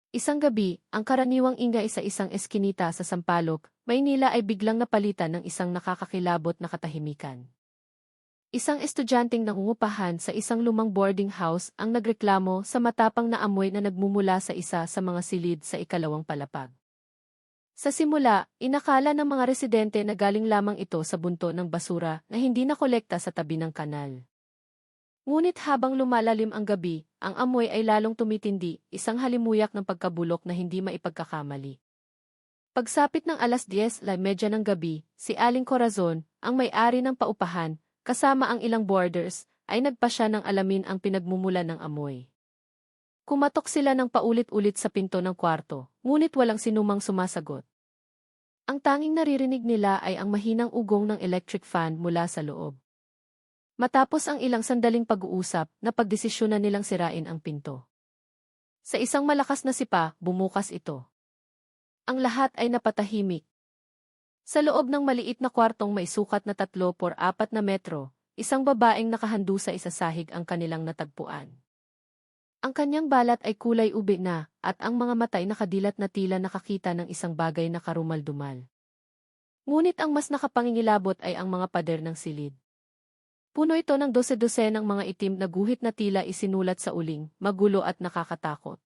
Isang gabi, ang karaniwang ingay sa isang eskinita sa Sampaloc, Maynila ay biglang napalitan ng isang nakakakilabot na katahimikan. Isang estudyanteng nangungupahan sa isang lumang boarding house ang nagreklamo sa matapang na amoy na nagmumula sa isa sa mga silid sa ikalawang palapag. Sa simula, inakala ng mga residente na galing lamang ito sa bunto ng basura na hindi nakolekta sa tabi ng kanal. Ngunit habang lumalalim ang gabi, ang amoy ay lalong tumitindi, isang halimuyak ng pagkabulok na hindi maipagkakamali. Pagsapit ng alas 10:30 ng gabi, si Aling Corazon, ang may-ari ng paupahan, kasama ang ilang boarders, ay nagpasya ng alamin ang pinagmumulan ng amoy. Kumatok sila ng paulit-ulit sa pinto ng kwarto, ngunit walang sinumang sumasagot. Ang tanging naririnig nila ay ang mahinang ugong ng electric fan mula sa loob. Matapos ang ilang sandaling pag-uusap, napagdesisyonan nilang sirain ang pinto. Sa isang malakas na sipa, bumukas ito. Ang lahat ay napatahimik. Sa loob ng maliit na kwartong may sukat na 3 por 4 na metro, isang babaeng nakahandu sa isasahig ang kanilang natagpuan. Ang kanyang balat ay kulay ube na, at ang mga mata ay nakadilat na tila nakakita ng isang bagay na karumal-dumal. Ngunit ang mas nakapangingilabot ay ang mga pader ng silid. Puno ito ng dose-dosenang mga itim na guhit na tila isinulat sa uling, magulo at nakakatakot.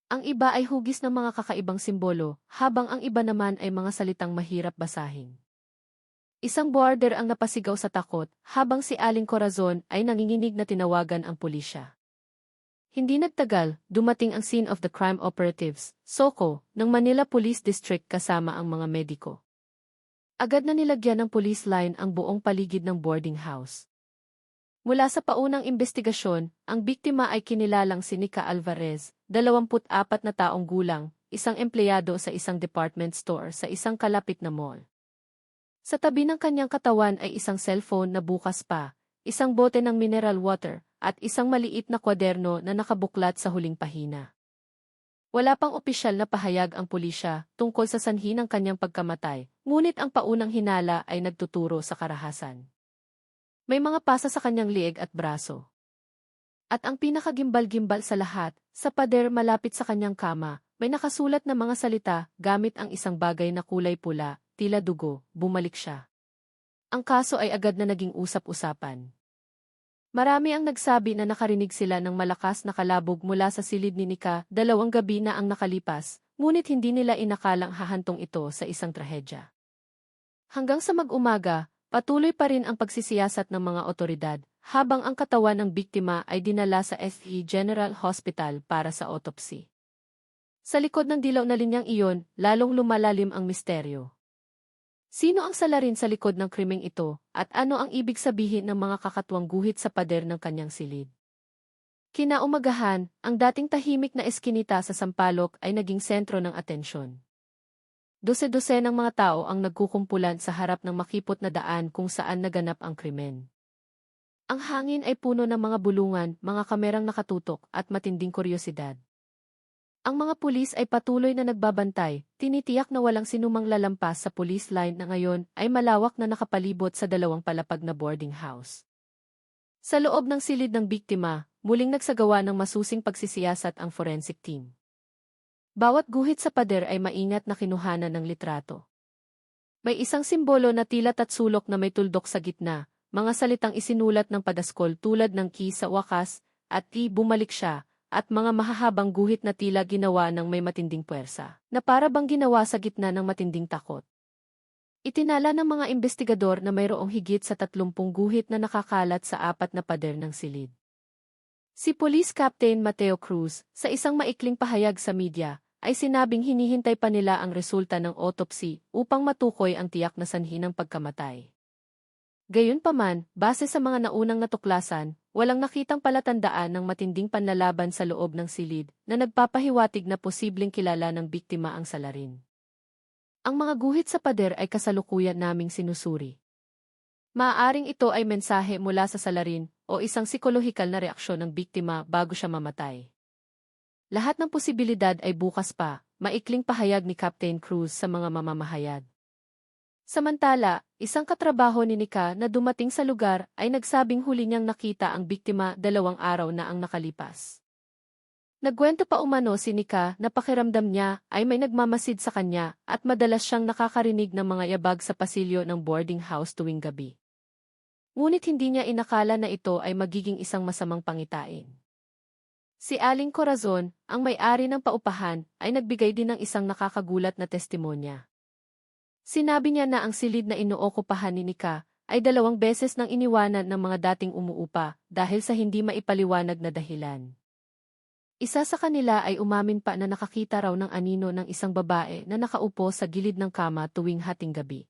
Ang iba ay hugis ng mga kakaibang simbolo, habang ang iba naman ay mga salitang mahirap basahin. Isang boarder ang napasigaw sa takot, habang si Aling Corazon ay nanginginig na tinawagan ang pulisya. Hindi nagtagal, dumating ang scene of the crime operatives, SOCO, ng Manila Police District kasama ang mga mediko. Agad na nilagyan ng police line ang buong paligid ng boarding house. Mula sa paunang investigasyon, ang biktima ay kinilalang si Nica Alvarez, 24 na taong gulang, isang empleyado sa isang department store sa isang kalapit na mall. Sa tabi ng kanyang katawan ay isang cellphone na bukas pa, isang bote ng mineral water, at isang maliit na kwaderno na nakabuklat sa huling pahina. Wala pang opisyal na pahayag ang pulisya tungkol sa sanhi ng kanyang pagkamatay, ngunit ang paunang hinala ay nagtuturo sa karahasan. May mga pasa sa kanyang lieg at braso. At ang pinakagimbal-gimbal sa lahat, sa pader malapit sa kanyang kama, may nakasulat na mga salita gamit ang isang bagay na kulay pula, tila dugo, bumalik siya. Ang kaso ay agad na naging usap-usapan. Marami ang nagsabi na nakarinig sila ng malakas na kalabog mula sa silid ni Nica 2 gabi na ang nakalipas, ngunit hindi nila inakalang hahantong ito sa isang trahedya. Hanggang sa mag-umaga, patuloy pa rin ang pagsisiyasat ng mga otoridad, habang ang katawan ng biktima ay dinala sa SE General Hospital para sa autopsy. Sa likod ng dilaw na linyang iyon, lalong lumalalim ang misteryo. Sino ang salarin sa likod ng krimeng ito, at ano ang ibig sabihin ng mga kakatuwang guhit sa pader ng kanyang silid? Kinaumagahan, ang dating tahimik na eskinita sa Sampaloc ay naging sentro ng atensyon. Dose-dose ng mga tao ang nagkukumpulan sa harap ng makipot na daan kung saan naganap ang krimen. Ang hangin ay puno ng mga bulungan, mga kamerang nakatutok, at matinding kuryosidad. Ang mga pulis ay patuloy na nagbabantay, tinitiyak na walang sinumang lalampas sa police line na ngayon ay malawak na nakapalibot sa 2 palapag na boarding house. Sa loob ng silid ng biktima, muling nagsagawa ng masusing pagsisiyasat ang forensic team. Bawat guhit sa pader ay maingat na kinuhanan ng litrato. May isang simbolo na tila tatsulok na may tuldok sa gitna, mga salitang isinulat ng padaskol tulad ng ki sa wakas, at bumalik siya, at mga mahahabang guhit na tila ginawa ng may matinding puwersa, na para bang ginawa sa gitna ng matinding takot. Itinala ng mga investigador na mayroong higit sa 30 guhit na nakakalat sa 4 na pader ng silid. Si Police Captain Mateo Cruz, sa isang maikling pahayag sa media, ay sinabing hinihintay pa nila ang resulta ng autopsy upang matukoy ang tiyak na sanhi ng pagkamatay. Gayunpaman, base sa mga naunang natuklasan, walang nakitang palatandaan ng matinding panlalaban sa loob ng silid na nagpapahiwatig na posibleng kilala ng biktima ang salarin. Ang mga guhit sa pader ay kasalukuyan naming sinusuri. Maaaring ito ay mensahe mula sa salarin o isang psikolohikal na reaksyon ng biktima bago siya mamatay. Lahat ng posibilidad ay bukas pa, maikling pahayag ni Captain Cruz sa mga mamamahayag. Samantala, isang katrabaho ni Nica na dumating sa lugar ay nagsabing huli niyang nakita ang biktima 2 araw na ang nakalipas. Nagkwento pa umano si Nika na pakiramdam niya ay may nagmamasid sa kanya at madalas siyang nakakarinig ng mga yabag sa pasilyo ng boarding house tuwing gabi. Ngunit hindi niya inakala na ito ay magiging isang masamang pangitain. Si Aling Corazon, ang may-ari ng paupahan, ay nagbigay din ng isang nakakagulat na testimonya. Sinabi niya na ang silid na inookupahan ni Nika ay 2 beses nang iniwanan ng mga dating umuupa dahil sa hindi maipaliwanag na dahilan. Isa sa kanila ay umamin pa na nakakita raw ng anino ng isang babae na nakaupo sa gilid ng kama tuwing hating gabi.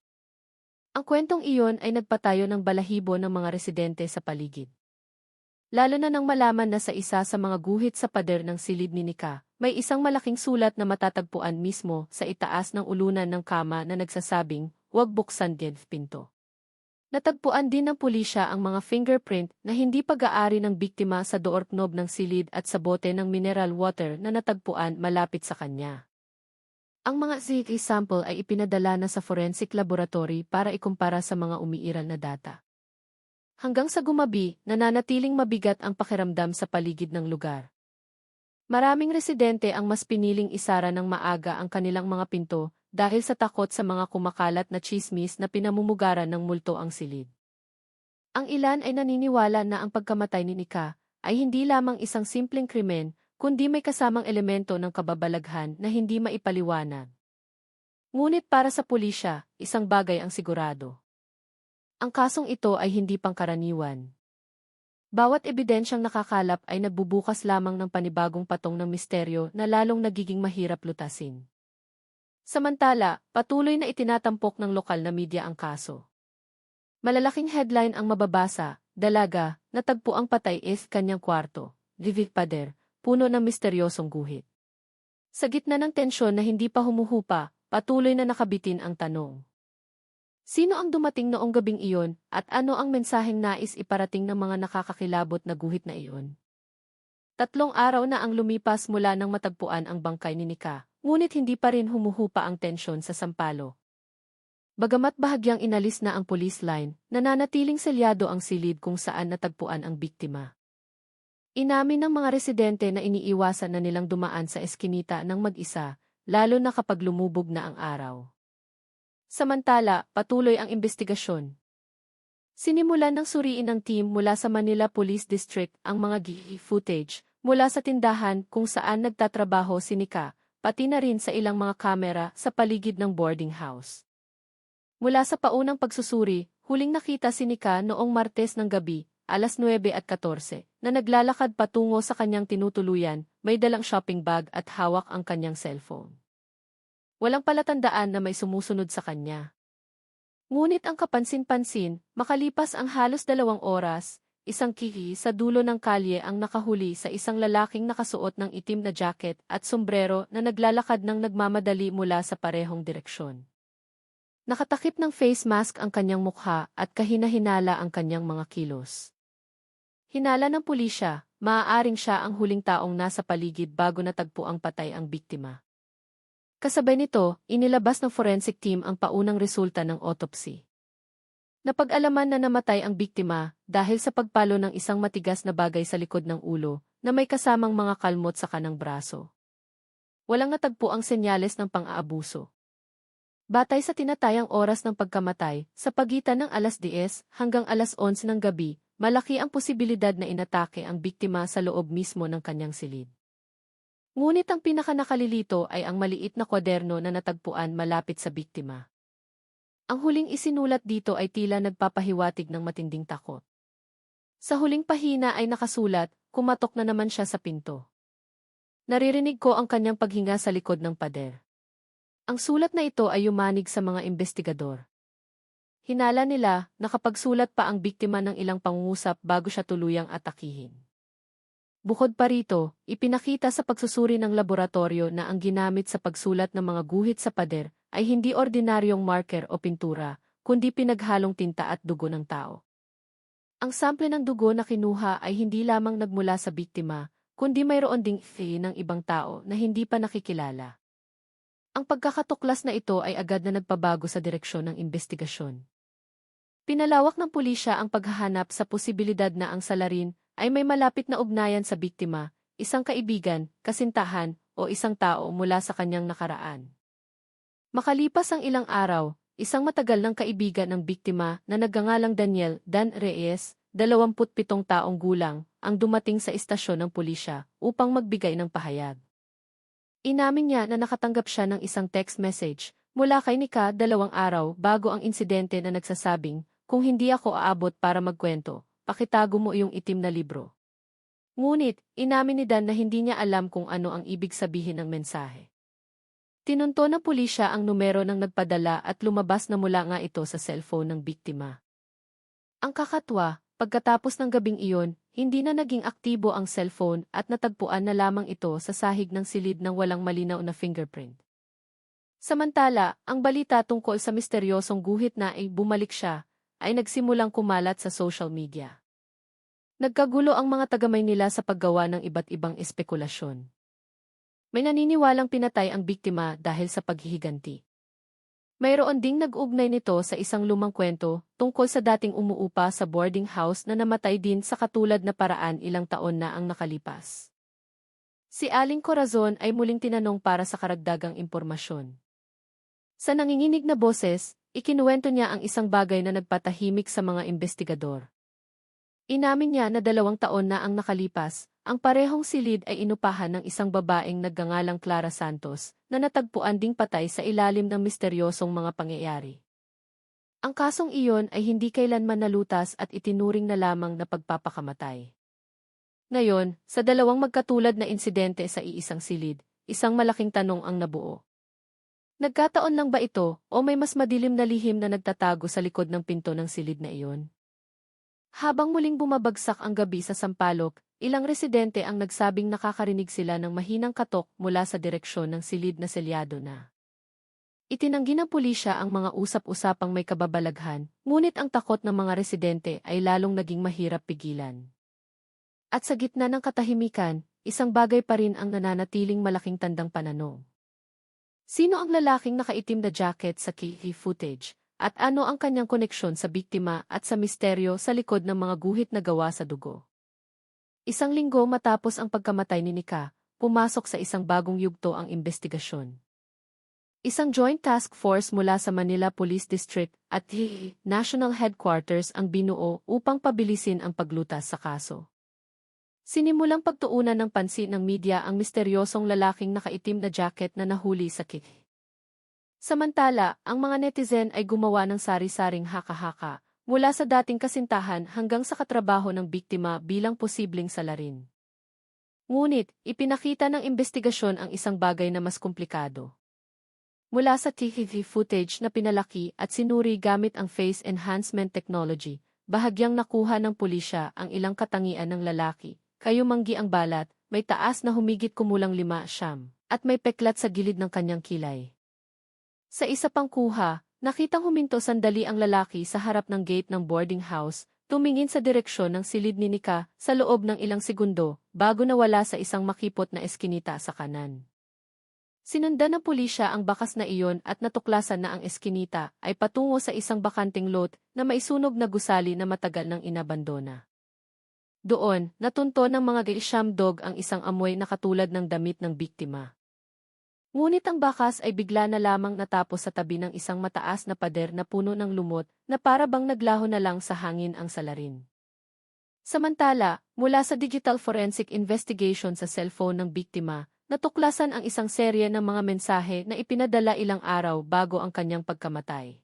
Ang kwentong iyon ay nagpatayo ng balahibo ng mga residente sa paligid. Lalo na nang malaman na sa isa sa mga guhit sa pader ng silid ni Nika, may isang malaking sulat na matatagpuan mismo sa itaas ng ulunan ng kama na nagsasabing, "Huwag buksan din pinto." Natagpuan din ng pulisya ang mga fingerprint na hindi pag-aari ng biktima sa doorknob ng silid at sa bote ng mineral water na natagpuan malapit sa kanya. Ang mga CT sample ay ipinadala na sa forensic laboratory para ikumpara sa mga umiiral na data. Hanggang sa gumabi, nananatiling mabigat ang pakiramdam sa paligid ng lugar. Maraming residente ang mas piniling isara ng maaga ang kanilang mga pinto dahil sa takot sa mga kumakalat na tsismis na pinamumugaran ng multo ang silid. Ang ilan ay naniniwala na ang pagkamatay ni Nika ay hindi lamang isang simpleng krimen, kundi may kasamang elemento ng kababalaghan na hindi maipaliwanag. Ngunit para sa pulisya, isang bagay ang sigurado. Ang kasong ito ay hindi pangkaraniwan. Bawat ebidensyang nakakalap ay nagbubukas lamang ng panibagong patong ng misteryo na lalong nagiging mahirap lutasin. Samantala, patuloy na itinatampok ng lokal na media ang kaso. Malalaking headline ang mababasa, "Dalaga, natagpo ang patay is kanyang kwarto, Vivid Pader, puno ng misteryosong guhit." Sa gitna ng tensyon na hindi pa humuhupa, patuloy na nakabitin ang tanong. Sino ang dumating noong gabing iyon at ano ang mensaheng nais iparating ng mga nakakakilabot na guhit na iyon? 3 araw na ang lumipas mula nang matagpuan ang bangkay ni Nika, ngunit hindi pa rin humuhupa ang tensyon sa Sampaloc. Bagamat bahagyang inalis na ang police line, nananatiling selyado ang silid kung saan natagpuan ang biktima. Inamin ng mga residente na iniiwasan na nilang dumaan sa eskinita ng mag-isa, lalo na kapag lumubog na ang araw. Samantala, patuloy ang investigasyon. Sinimulan ng suriin ng team mula sa Manila Police District ang mga footage mula sa tindahan kung saan nagtatrabaho si Nika, pati na rin sa ilang mga kamera sa paligid ng boarding house. Mula sa paunang pagsusuri, huling nakita si Nika noong Martes ng gabi, 9:14, na naglalakad patungo sa kanyang tinutuluyan, may dalang shopping bag at hawak ang kanyang cellphone. Walang palatandaan na may sumusunod sa kanya. Ngunit ang kapansin-pansin, makalipas ang halos 2 oras, isang kiki sa dulo ng kalye ang nakahuli sa isang lalaking nakasuot ng itim na jacket at sombrero na naglalakad ng nagmamadali mula sa parehong direksyon. Nakatakip ng face mask ang kanyang mukha at kahina-hinala ang kanyang mga kilos. Hinala ng pulisya, maaaring siya ang huling taong nasa paligid bago natagpo ang patay ang biktima. Kasabay nito, inilabas ng forensic team ang paunang resulta ng autopsy. Napag-alaman na namatay ang biktima dahil sa pagpalo ng isang matigas na bagay sa likod ng ulo na may kasamang mga kalmot sa kanang braso. Walang natagpo ang senyales ng pang-aabuso. Batay sa tinatayang oras ng pagkamatay, sa pagitan ng 10:00 hanggang 11:00 ng gabi, malaki ang posibilidad na inatake ang biktima sa loob mismo ng kanyang silid. Ngunit ang pinakanakalilito ay ang maliit na kwaderno na natagpuan malapit sa biktima. Ang huling isinulat dito ay tila nagpapahiwatig ng matinding takot. Sa huling pahina ay nakasulat, "Kumatok na naman siya sa pinto. Naririnig ko ang kanyang paghinga sa likod ng pader." Ang sulat na ito ay yumanig sa mga investigador. Hinala nila, nakapagsulat pa ang biktima ng ilang pangungusap bago siya tuluyang atakihin. Bukod pa rito, ipinakita sa pagsusuri ng laboratorio na ang ginamit sa pagsulat ng mga guhit sa pader ay hindi ordinaryong marker o pintura, kundi pinaghalong tinta at dugo ng tao. Ang sample ng dugo na kinuha ay hindi lamang nagmula sa biktima, kundi mayroon ding ng ibang tao na hindi pa nakikilala. Ang pagkakatuklas na ito ay agad na nagpabago sa direksyon ng investigasyon. Pinalawak ng pulisya ang paghahanap sa posibilidad na ang salarin ay may malapit na ugnayan sa biktima, isang kaibigan, kasintahan, o isang tao mula sa kanyang nakaraan. Makalipas ang ilang araw, isang matagal ng kaibigan ng biktima na nagngangalang Daniel Dan Reyes, 27 taong gulang, ang dumating sa istasyon ng pulisya upang magbigay ng pahayag. Inamin niya na nakatanggap siya ng isang text message mula kay Nika 2 araw bago ang insidente na nagsasabing, "Kung hindi ako aabot para magkwento, pakitago mo iyong itim na libro." Ngunit, inamin ni Dan na hindi niya alam kung ano ang ibig sabihin ng mensahe. Tinunto ng pulisya ang numero ng nagpadala at lumabas na mula nga ito sa cellphone ng biktima. Ang kakatwa, pagkatapos ng gabing iyon, hindi na naging aktibo ang cellphone at natagpuan na lamang ito sa sahig ng silid ng walang malinaw na fingerprint. Samantala, ang balita tungkol sa misteryosong guhit na ay bumalik siya, ay nagsimulang kumalat sa social media. Nagkagulo ang mga taga-Maynila sa paggawa ng iba't ibang espekulasyon. May naniniwalang pinatay ang biktima dahil sa paghihiganti. Mayroon ding nag-ugnay nito sa isang lumang kwento tungkol sa dating umuupa sa boarding house na namatay din sa katulad na paraan ilang taon na ang nakalipas. Si Aling Corazon ay muling tinanong para sa karagdagang impormasyon. Sa nanginginig na boses, ikinuwento niya ang isang bagay na nagpatahimik sa mga investigador. Inamin niya na 2 taon na ang nakalipas, ang parehong silid ay inupahan ng isang babaeng nagngangalang Clara Santos, na natagpuan ding patay sa ilalim ng misteryosong mga pangyayari. Ang kasong iyon ay hindi kailanman nalutas at itinuring na lamang na pagpapakamatay. Ngayon, sa 2 magkatulad na insidente sa iisang silid, isang malaking tanong ang nabuo. Nagkataon lang ba ito o may mas madilim na lihim na nagtatago sa likod ng pinto ng silid na iyon? Habang muling bumabagsak ang gabi sa Sampaloc, ilang residente ang nagsabing nakakarinig sila ng mahinang katok mula sa direksyon ng silid na selyado na. Itinanggi ng pulisya ang mga usap-usapang may kababalaghan, ngunit ang takot ng mga residente ay lalong naging mahirap pigilan. At sa gitna ng katahimikan, isang bagay pa rin ang nananatiling malaking tandang pananong. Sino ang lalaking nakaitim na jacket sa CCTV footage? At ano ang kanyang koneksyon sa biktima at sa misteryo sa likod ng mga guhit na gawa sa dugo? Isang linggo matapos ang pagkamatay ni Nika, pumasok sa isang bagong yugto ang investigasyon. Isang joint task force mula sa Manila Police District at National Headquarters ang binuo upang pabilisin ang paglutas sa kaso. Sinimulang pagtuunan ng pansin ng media ang misteryosong lalaking nakaitim na jacket na nahuli sa CCTV. Samantala, ang mga netizen ay gumawa ng sari-saring haka-haka, mula sa dating kasintahan hanggang sa katrabaho ng biktima bilang posibleng salarin. Ngunit, ipinakita ng investigasyon ang isang bagay na mas komplikado. Mula sa CCTV footage na pinalaki at sinuri gamit ang face enhancement technology, bahagyang nakuha ng pulisya ang ilang katangian ng lalaki, kayumanggi ang balat, may taas na humigit kumulang 5 at may peklat sa gilid ng kanyang kilay. Sa isa pang kuha, nakitang huminto sandali ang lalaki sa harap ng gate ng boarding house, tumingin sa direksyon ng silid ni Nika sa loob ng ilang segundo bago nawala sa isang makipot na eskinita sa kanan. Sinundan ng pulisya ang bakas na iyon at natuklasan na ang eskinita ay patungo sa isang bakanting lot na maisunog na gusali na matagal nang inabandona. Doon, natunto ng mga geisham dog ang isang amoy na katulad ng damit ng biktima. Ngunit ang bakas ay bigla na lamang natapos sa tabi ng isang mataas na pader na puno ng lumot na para bang naglaho na lang sa hangin ang salarin. Samantala, mula sa digital forensic investigation sa cellphone ng biktima, natuklasan ang isang serye ng mga mensahe na ipinadala ilang araw bago ang kanyang pagkamatay.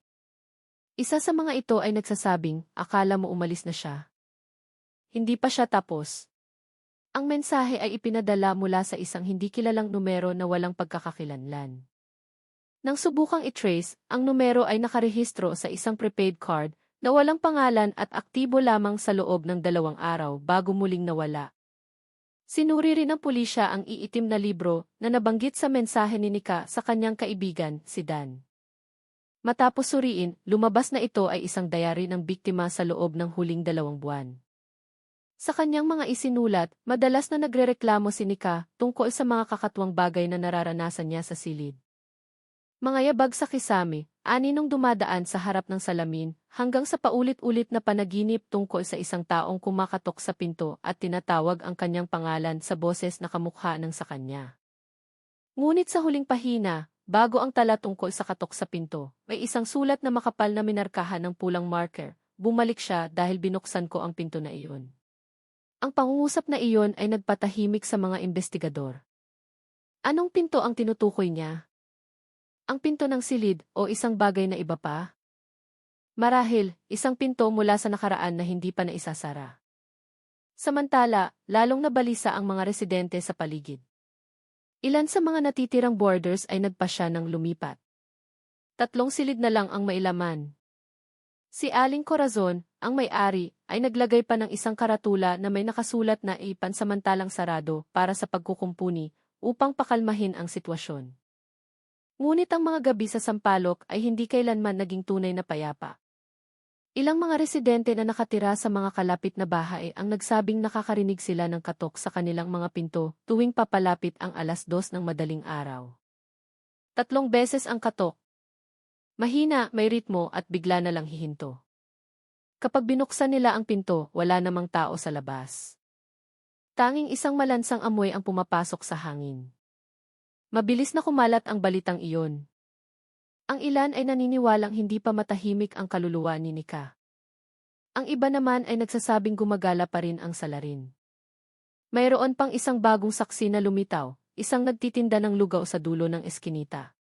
Isa sa mga ito ay nagsasabing, "Akala mo umalis na siya? Hindi pa siya tapos." Ang mensahe ay ipinadala mula sa isang hindi kilalang numero na walang pagkakakilanlan. Nang subukang i-trace, ang numero ay nakarehistro sa isang prepaid card na walang pangalan at aktibo lamang sa loob ng 2 araw bago muling nawala. Sinuri rin ng pulisya ang iitim na libro na nabanggit sa mensahe ni Nika sa kanyang kaibigan, si Dan. Matapos suriin, lumabas na ito ay isang diary ng biktima sa loob ng huling 2 buwan. Sa kanyang mga isinulat, madalas na nagrereklamo si Nika tungkol sa mga kakatwang bagay na nararanasan niya sa silid. Mga yabag sa kisame, aninong dumadaan sa harap ng salamin, hanggang sa paulit-ulit na panaginip tungkol sa isang taong kumakatok sa pinto at tinatawag ang kanyang pangalan sa boses na kamukha ng sa kanya. Ngunit sa huling pahina, bago ang tala tungkol sa katok sa pinto, may isang sulat na makapal na minarkahan ng pulang marker. Bumalik siya dahil binuksan ko ang pinto na iyon. Ang pangungusap na iyon ay nagpatahimik sa mga investigador. Anong pinto ang tinutukoy niya? Ang pinto ng silid o isang bagay na iba pa? Marahil, isang pinto mula sa nakaraan na hindi pa naisasara. Samantala, lalong nabalisa ang mga residente sa paligid. Ilan sa mga natitirang boarders ay nagpasya ng lumipat. 3 silid na lang ang mailaman. Si Aling Corazon, ang may-ari, ay naglagay pa ng isang karatula na may nakasulat na pansamantalang sarado para sa pagkukumpuni upang pakalmahin ang sitwasyon. Ngunit ang mga gabi sa Sampaloc ay hindi kailanman naging tunay na payapa. Ilang mga residente na nakatira sa mga kalapit na bahay ang nagsabing nakakarinig sila ng katok sa kanilang mga pinto tuwing papalapit ang 2:00 ng madaling araw. 3 beses ang katok. Mahina, may ritmo at bigla na lang hihinto. Kapag binuksan nila ang pinto, wala namang tao sa labas. Tanging isang malansang amoy ang pumapasok sa hangin. Mabilis na kumalat ang balitang iyon. Ang ilan ay naniniwalang hindi pa matahimik ang kaluluwa ni Nika. Ang iba naman ay nagsasabing gumagala pa rin ang salarin. Mayroon pang isang bagong saksi na lumitaw, isang nagtitinda ng lugaw sa dulo ng eskinita.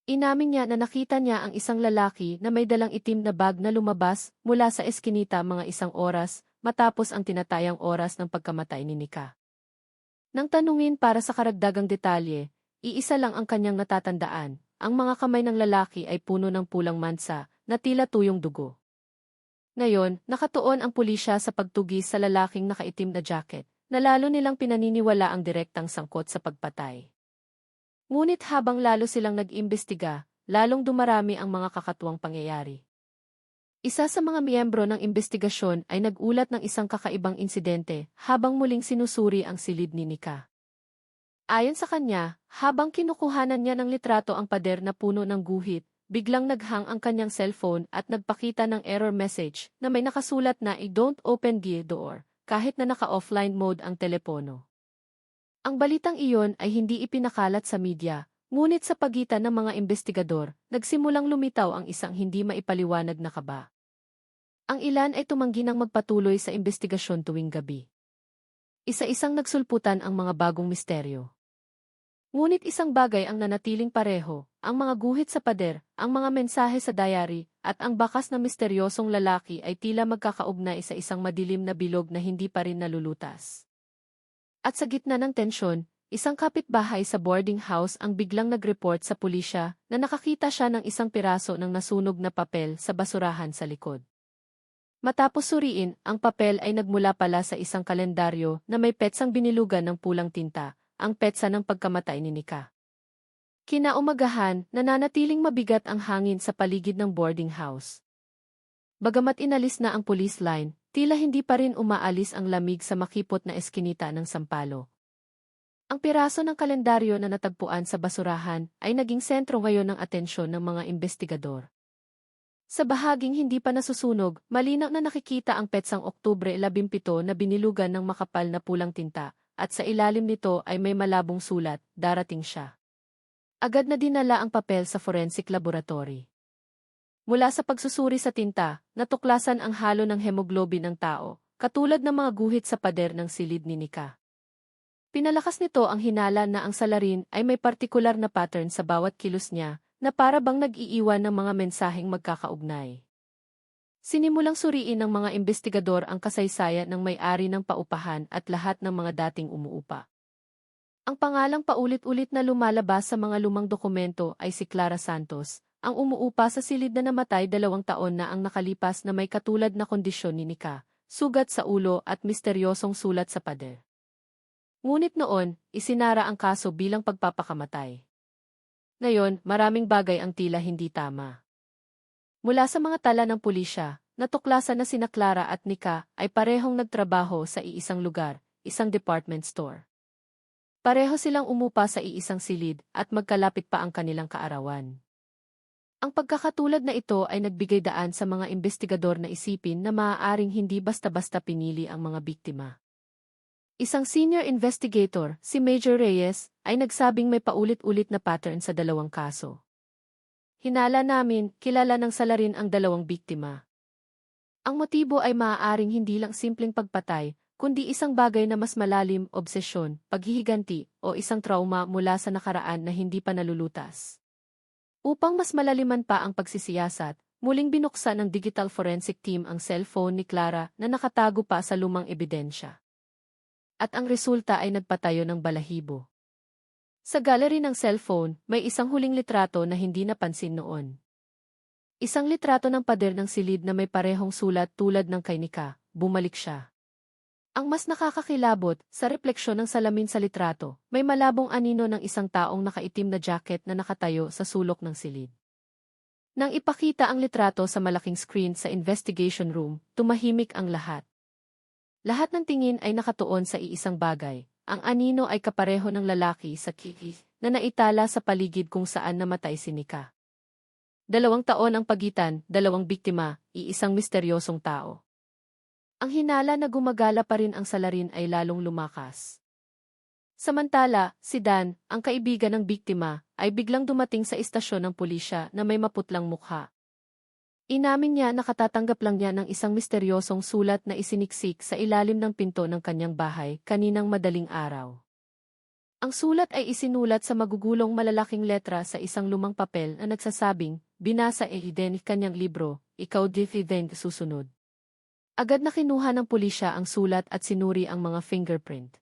Inamin niya na nakita niya ang isang lalaki na may dalang itim na bag na lumabas mula sa eskinita mga 1 oras matapos ang tinatayang oras ng pagkamatay ni Nika. Nang tanungin para sa karagdagang detalye, iisa lang ang kanyang natatandaan. Ang mga kamay ng lalaki ay puno ng pulang mansa na tila tuyong dugo. Ngayon, nakatuon ang pulisya sa pagtugis sa lalaking nakaitim na jacket, na lalo nilang pinaniniwala ang direktang sangkot sa pagpatay. Ngunit habang lalo silang nag-imbestiga, lalong dumarami ang mga kakatuwang pangyayari. Isa sa mga miyembro ng investigasyon ay nagulat ng isang kakaibang insidente habang muling sinusuri ang silid ni Nika. Ayon sa kanya, habang kinukuhanan niya ng litrato ang pader na puno ng guhit, biglang naghang ang kanyang cellphone at nagpakita ng error message na may nakasulat na "Don't open the door" kahit na naka-offline mode ang telepono. Ang balitang iyon ay hindi ipinakalat sa media, ngunit sa pagitan ng mga investigador, nagsimulang lumitaw ang isang hindi maipaliwanag na kaba. Ang ilan ay tumanggi ng magpatuloy sa investigasyon tuwing gabi. Isa-isang nagsulputan ang mga bagong misteryo. Ngunit isang bagay ang nanatiling pareho, ang mga guhit sa pader, ang mga mensahe sa diary, at ang bakas na misteryosong lalaki ay tila magkakaugnay sa isang madilim na bilog na hindi pa rin nalulutas. At sa gitna ng tensyon, isang kapitbahay sa boarding house ang biglang nag-report sa pulisya na nakakita siya ng isang piraso ng nasunog na papel sa basurahan sa likod. Matapos suriin, ang papel ay nagmula pala sa isang kalendaryo na may petsang binilugan ng pulang tinta, ang petsa ng pagkamatay ni Nika. Kinaumagahan, nananatiling mabigat ang hangin sa paligid ng boarding house. Bagamat inalis na ang police line, tila hindi pa rin umaalis ang lamig sa makipot na eskinita ng Sampaloc. Ang piraso ng kalendaryo na natagpuan sa basurahan ay naging sentro ngayon ng atensyon ng mga investigador. Sa bahaging hindi pa nasusunog, malinaw na nakikita ang petsang Oktubre 17 na binilugan ng makapal na pulang tinta, at sa ilalim nito ay may malabong sulat, "Darating siya." Agad na dinala ang papel sa forensic laboratory. Mula sa pagsusuri sa tinta, natuklasan ang halo ng hemoglobin ng tao, katulad ng mga guhit sa pader ng silid ni Nika. Pinalakas nito ang hinala na ang salarin ay may partikular na pattern sa bawat kilos niya, na para bang nag-iiwan ng mga mensaheng magkakaugnay. Sinimulang suriin ng mga investigador ang kasaysayan ng may-ari ng paupahan at lahat ng mga dating umuupa. Ang pangalang paulit-ulit na lumalabas sa mga lumang dokumento ay si Clara Santos, ang umuupa sa silid na namatay 2 taon na ang nakalipas na may katulad na kondisyon ni Nika, sugat sa ulo at misteryosong sulat sa pader. Ngunit noon, isinara ang kaso bilang pagpapakamatay. Ngayon, maraming bagay ang tila hindi tama. Mula sa mga tala ng pulisya, natuklasan na sina Clara at Nika ay parehong nagtrabaho sa iisang lugar, isang department store. Pareho silang umupa sa iisang silid at magkalapit pa ang kanilang kaarawan. Ang pagkakatulad na ito ay nagbigay daan sa mga investigador na isipin na maaaring hindi basta-basta pinili ang mga biktima. Isang senior investigator, si Major Reyes, ay nagsabing may paulit-ulit na pattern sa dalawang kaso. Hinala namin, kilala ng salarin ang dalawang biktima. Ang motibo ay maaaring hindi lang simpleng pagpatay, kundi isang bagay na mas malalim, obsesyon, paghihiganti, o isang trauma mula sa nakaraan na hindi pa nalulutas. Upang mas malaliman pa ang pagsisiyasat, muling binuksan ng digital forensic team ang cellphone ni Clara na nakatago pa sa lumang ebidensya. At ang resulta ay nagpatayo ng balahibo. Sa gallery ng cellphone, may isang huling litrato na hindi napansin noon. Isang litrato ng pader ng silid na may parehong sulat tulad ng kay Nika. Bumalik siya. Ang mas nakakakilabot, sa refleksyon ng salamin sa litrato, may malabong anino ng isang taong nakaitim na jacket na nakatayo sa sulok ng silid. Nang ipakita ang litrato sa malaking screen sa investigation room, tumahimik ang lahat. Lahat ng tingin ay nakatuon sa iisang bagay. Ang anino ay kapareho ng lalaki sa kiki na naitala sa paligid kung saan namatay si Nika. 2 taon ang pagitan, 2 biktima, iisang misteryosong tao. Ang hinala na gumagala pa rin ang salarin ay lalong lumakas. Samantala, si Dan, ang kaibigan ng biktima, ay biglang dumating sa istasyon ng pulisya na may maputlang mukha. Inamin niya na katatanggap lang niya ng isang misteryosong sulat na isiniksik sa ilalim ng pinto ng kanyang bahay kaninang madaling araw. Ang sulat ay isinulat sa magugulong malalaking letra sa isang lumang papel na nagsasabing, binasa Eden kanyang libro, ikaw Eden susunod. Agad na kinuha ng pulisya ang sulat at sinuri ang mga fingerprint.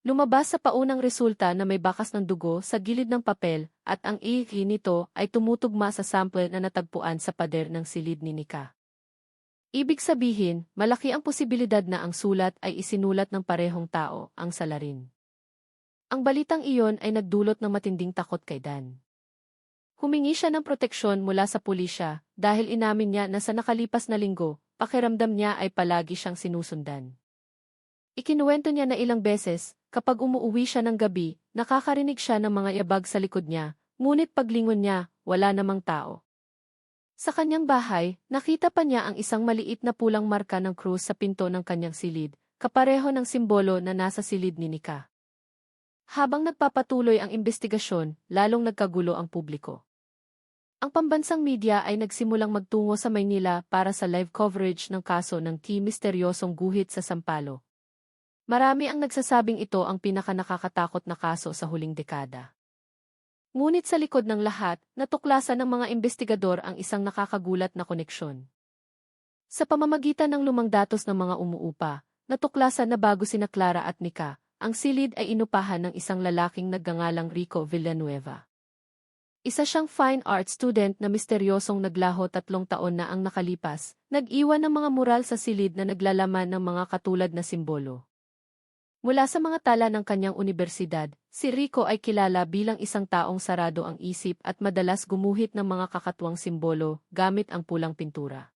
Lumabas sa paunang resulta na may bakas ng dugo sa gilid ng papel at ang ihi nito ay tumutugma sa sample na natagpuan sa pader ng silid ni Nika. Ibig sabihin, malaki ang posibilidad na ang sulat ay isinulat ng parehong tao, ang salarin. Ang balitang iyon ay nagdulot ng matinding takot kay Dan. Humingi siya ng proteksyon mula sa pulisya dahil inamin niya na sa nakalipas na linggo, pakiramdam niya ay palagi siyang sinusundan. Ikinuwento niya na ilang beses, kapag umuuwi siya ng gabi, nakakarinig siya ng mga yabag sa likod niya, ngunit paglingon niya, wala namang tao. Sa kanyang bahay, nakita pa niya ang isang maliit na pulang marka ng krus sa pinto ng kanyang silid, kapareho ng simbolo na nasa silid ni Nika. Habang nagpapatuloy ang investigasyon, lalong nagkagulo ang publiko. Ang pambansang media ay nagsimulang magtungo sa Maynila para sa live coverage ng kaso ng misteryosong guhit sa Sampaloc. Marami ang nagsasabing ito ang pinakanakakatakot na kaso sa huling dekada. Ngunit sa likod ng lahat, natuklasan ng mga investigador ang isang nakakagulat na koneksyon. Sa pamamagitan ng lumang datos ng mga umuupa, natuklasan na bago sina Clara at Nika, ang silid ay inupahan ng isang lalaking nagngangalang Rico Villanueva. Isa siyang fine art student na misteryosong naglaho 3 taon na ang nakalipas, nag-iwan ng mga mural sa silid na naglalaman ng mga katulad na simbolo. Mula sa mga tala ng kanyang unibersidad, si Rico ay kilala bilang isang taong sarado ang isip at madalas gumuhit ng mga kakatuwang simbolo gamit ang pulang pintura.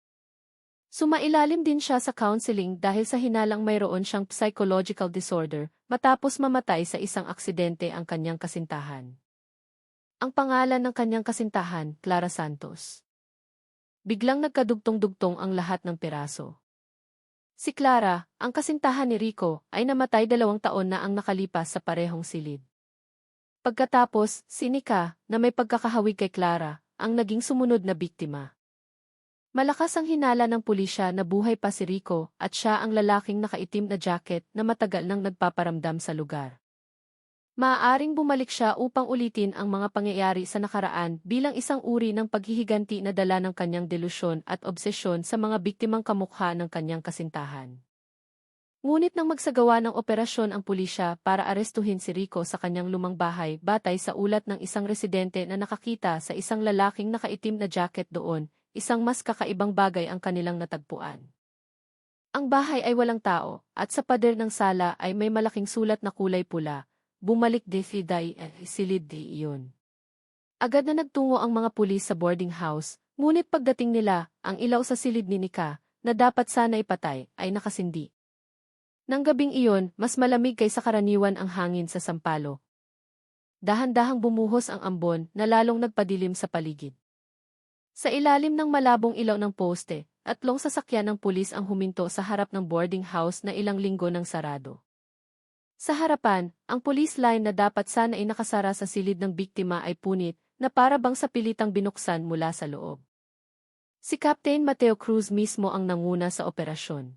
Sumailalim din siya sa counseling dahil sa hinalang mayroon siyang psychological disorder matapos mamatay sa isang aksidente ang kanyang kasintahan. Ang pangalan ng kanyang kasintahan, Clara Santos. Biglang nagkadugtong-dugtong ang lahat ng piraso. Si Clara, ang kasintahan ni Rico, ay namatay 2 taon na ang nakalipas sa parehong silid. Pagkatapos, si Nika, na may pagkakahawig kay Clara, ang naging sumunod na biktima. Malakas ang hinala ng pulisya na buhay pa si Rico at siya ang lalaking nakaitim na jacket na matagal nang nagpaparamdam sa lugar. Maaaring bumalik siya upang ulitin ang mga pangyayari sa nakaraan bilang isang uri ng paghihiganti na dala ng kanyang delusyon at obsesyon sa mga biktimang kamukha ng kanyang kasintahan. Ngunit nang magsagawa ng operasyon ang pulisya para arestuhin si Rico sa kanyang lumang bahay batay sa ulat ng isang residente na nakakita sa isang lalaking nakaitim na jacket doon, isang mas kakaibang bagay ang kanilang natagpuan. Ang bahay ay walang tao, at sa pader ng sala ay may malaking sulat na kulay pula, bumalik de Fiday at silid di iyon. Agad na nagtungo ang mga pulis sa boarding house, ngunit pagdating nila, ang ilaw sa silid ni Nika, na dapat sana ipatay, ay nakasindi. Nang gabing iyon, mas malamig kaysa karaniwan ang hangin sa Sampaloc. Dahan-dahang bumuhos ang ambon na lalong nagpadilim sa paligid. Sa ilalim ng malabong ilaw ng poste, tatlong sasakyan ng pulis ang huminto sa harap ng boarding house na ilang linggo nang sarado. Sa harapan, ang police line na dapat sana ay nakasara sa silid ng biktima ay punit, na para bang sa pilitang binuksan mula sa loob. Si Captain Mateo Cruz mismo ang nanguna sa operasyon.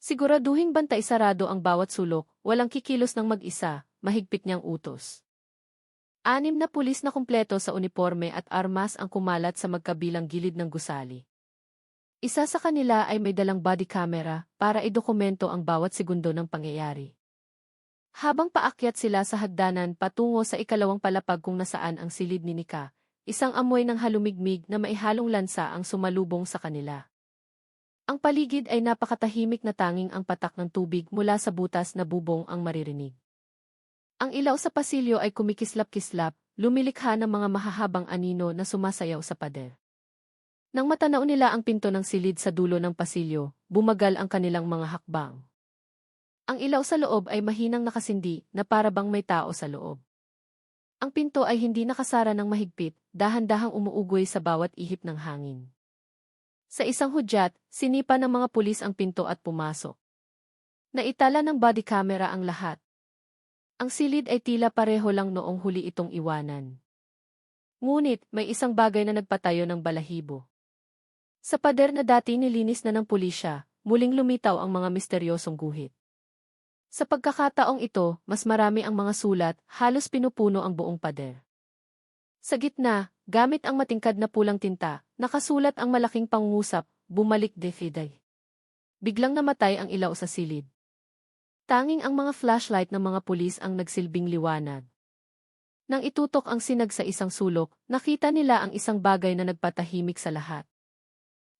Siguraduhing bantay sarado ang bawat sulok, walang kikilos ng mag-isa, mahigpit niyang utos. 6 na pulis na kumpleto sa uniforme at armas ang kumalat sa magkabilang gilid ng gusali. Isa sa kanila ay may dalang body camera para idokumento ang bawat segundo ng pangyayari. Habang paakyat sila sa hagdanan patungo sa ikalawang palapag kung nasaan ang silid ni Nika, isang amoy ng halumigmig na maihalong lansa ang sumalubong sa kanila. Ang paligid ay napakatahimik na tanging ang patak ng tubig mula sa butas na bubong ang maririnig. Ang ilaw sa pasilyo ay kumikislap-kislap, lumilikha ng mga mahahabang anino na sumasayaw sa pader. Nang matanaw nila ang pinto ng silid sa dulo ng pasilyo, bumagal ang kanilang mga hakbang. Ang ilaw sa loob ay mahinang nakasindi na para bang may tao sa loob. Ang pinto ay hindi nakasara ng mahigpit, dahan-dahang umuugoy sa bawat ihip ng hangin. Sa isang hudyat, sinipa ng mga pulis ang pinto at pumasok. Naitala ng body camera ang lahat. Ang silid ay tila pareho lang noong huli itong iwanan. Ngunit, may isang bagay na nagpatayo ng balahibo. Sa pader na dati nilinis na ng pulisya, muling lumitaw ang mga misteryosong guhit. Sa pagkakataong ito, mas marami ang mga sulat, halos pinupuno ang buong pader. Sa gitna, gamit ang matingkad na pulang tinta, nakasulat ang malaking pangungusap, bumalik de Fiday. Biglang namatay ang ilaw sa silid. Tanging ang mga flashlight ng mga pulis ang nagsilbing liwanag. Nang itutok ang sinag sa isang sulok, nakita nila ang isang bagay na nagpatahimik sa lahat.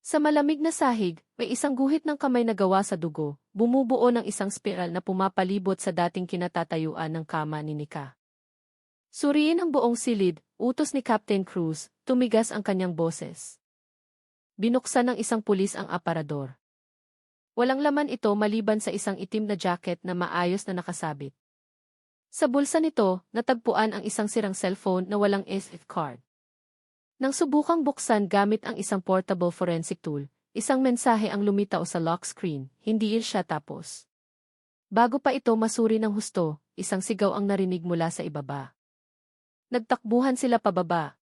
Sa malamig na sahig, may isang guhit ng kamay na gawa sa dugo, bumubuo ng isang spiral na pumapalibot sa dating kinatatayuan ng kama ni Nika. Suriin ang buong silid, utos ni Captain Cruz, tumigas ang kanyang boses. Binuksan ng isang pulis ang aparador. Walang laman ito maliban sa isang itim na jacket na maayos na nakasabit. Sa bulsa nito, natagpuan ang isang sirang cellphone na walang SD card. Nang subukang buksan gamit ang isang portable forensic tool, isang mensahe ang lumitaw sa lock screen, hindi siya tapos. Bago pa ito masuri ng husto, isang sigaw ang narinig mula sa ibaba. Nagtakbuhan sila pababa.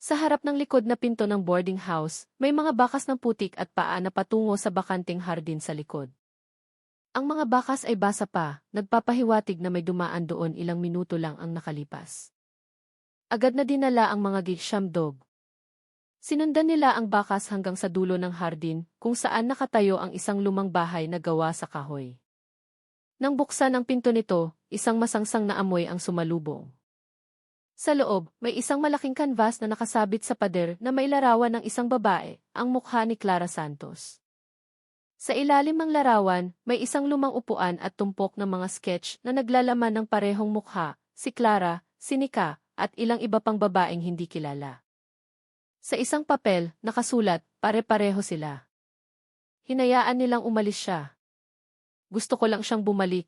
Sa harap ng likod na pinto ng boarding house, may mga bakas ng putik at paa na patungo sa bakanting hardin sa likod. Ang mga bakas ay basa pa, nagpapahiwatig na may dumaan doon ilang minuto lang ang nakalipas. Agad na dinala ang mga gisham dog. Sinundan nila ang bakas hanggang sa dulo ng hardin, kung saan nakatayo ang isang lumang bahay na gawa sa kahoy. Nang buksan ang pinto nito, isang masangsang na amoy ang sumalubong. Sa loob, may isang malaking canvas na nakasabit sa pader na may larawan ng isang babae, ang mukha ni Clara Santos. Sa ilalim ng larawan, may isang lumang upuan at tumpok ng mga sketch na naglalaman ng parehong mukha, si Clara, si Nika, at ilang iba pang babaeng hindi kilala. Sa isang papel, nakasulat, pare-pareho sila. Hinayaan nilang umalis siya. Gusto ko lang siyang bumalik.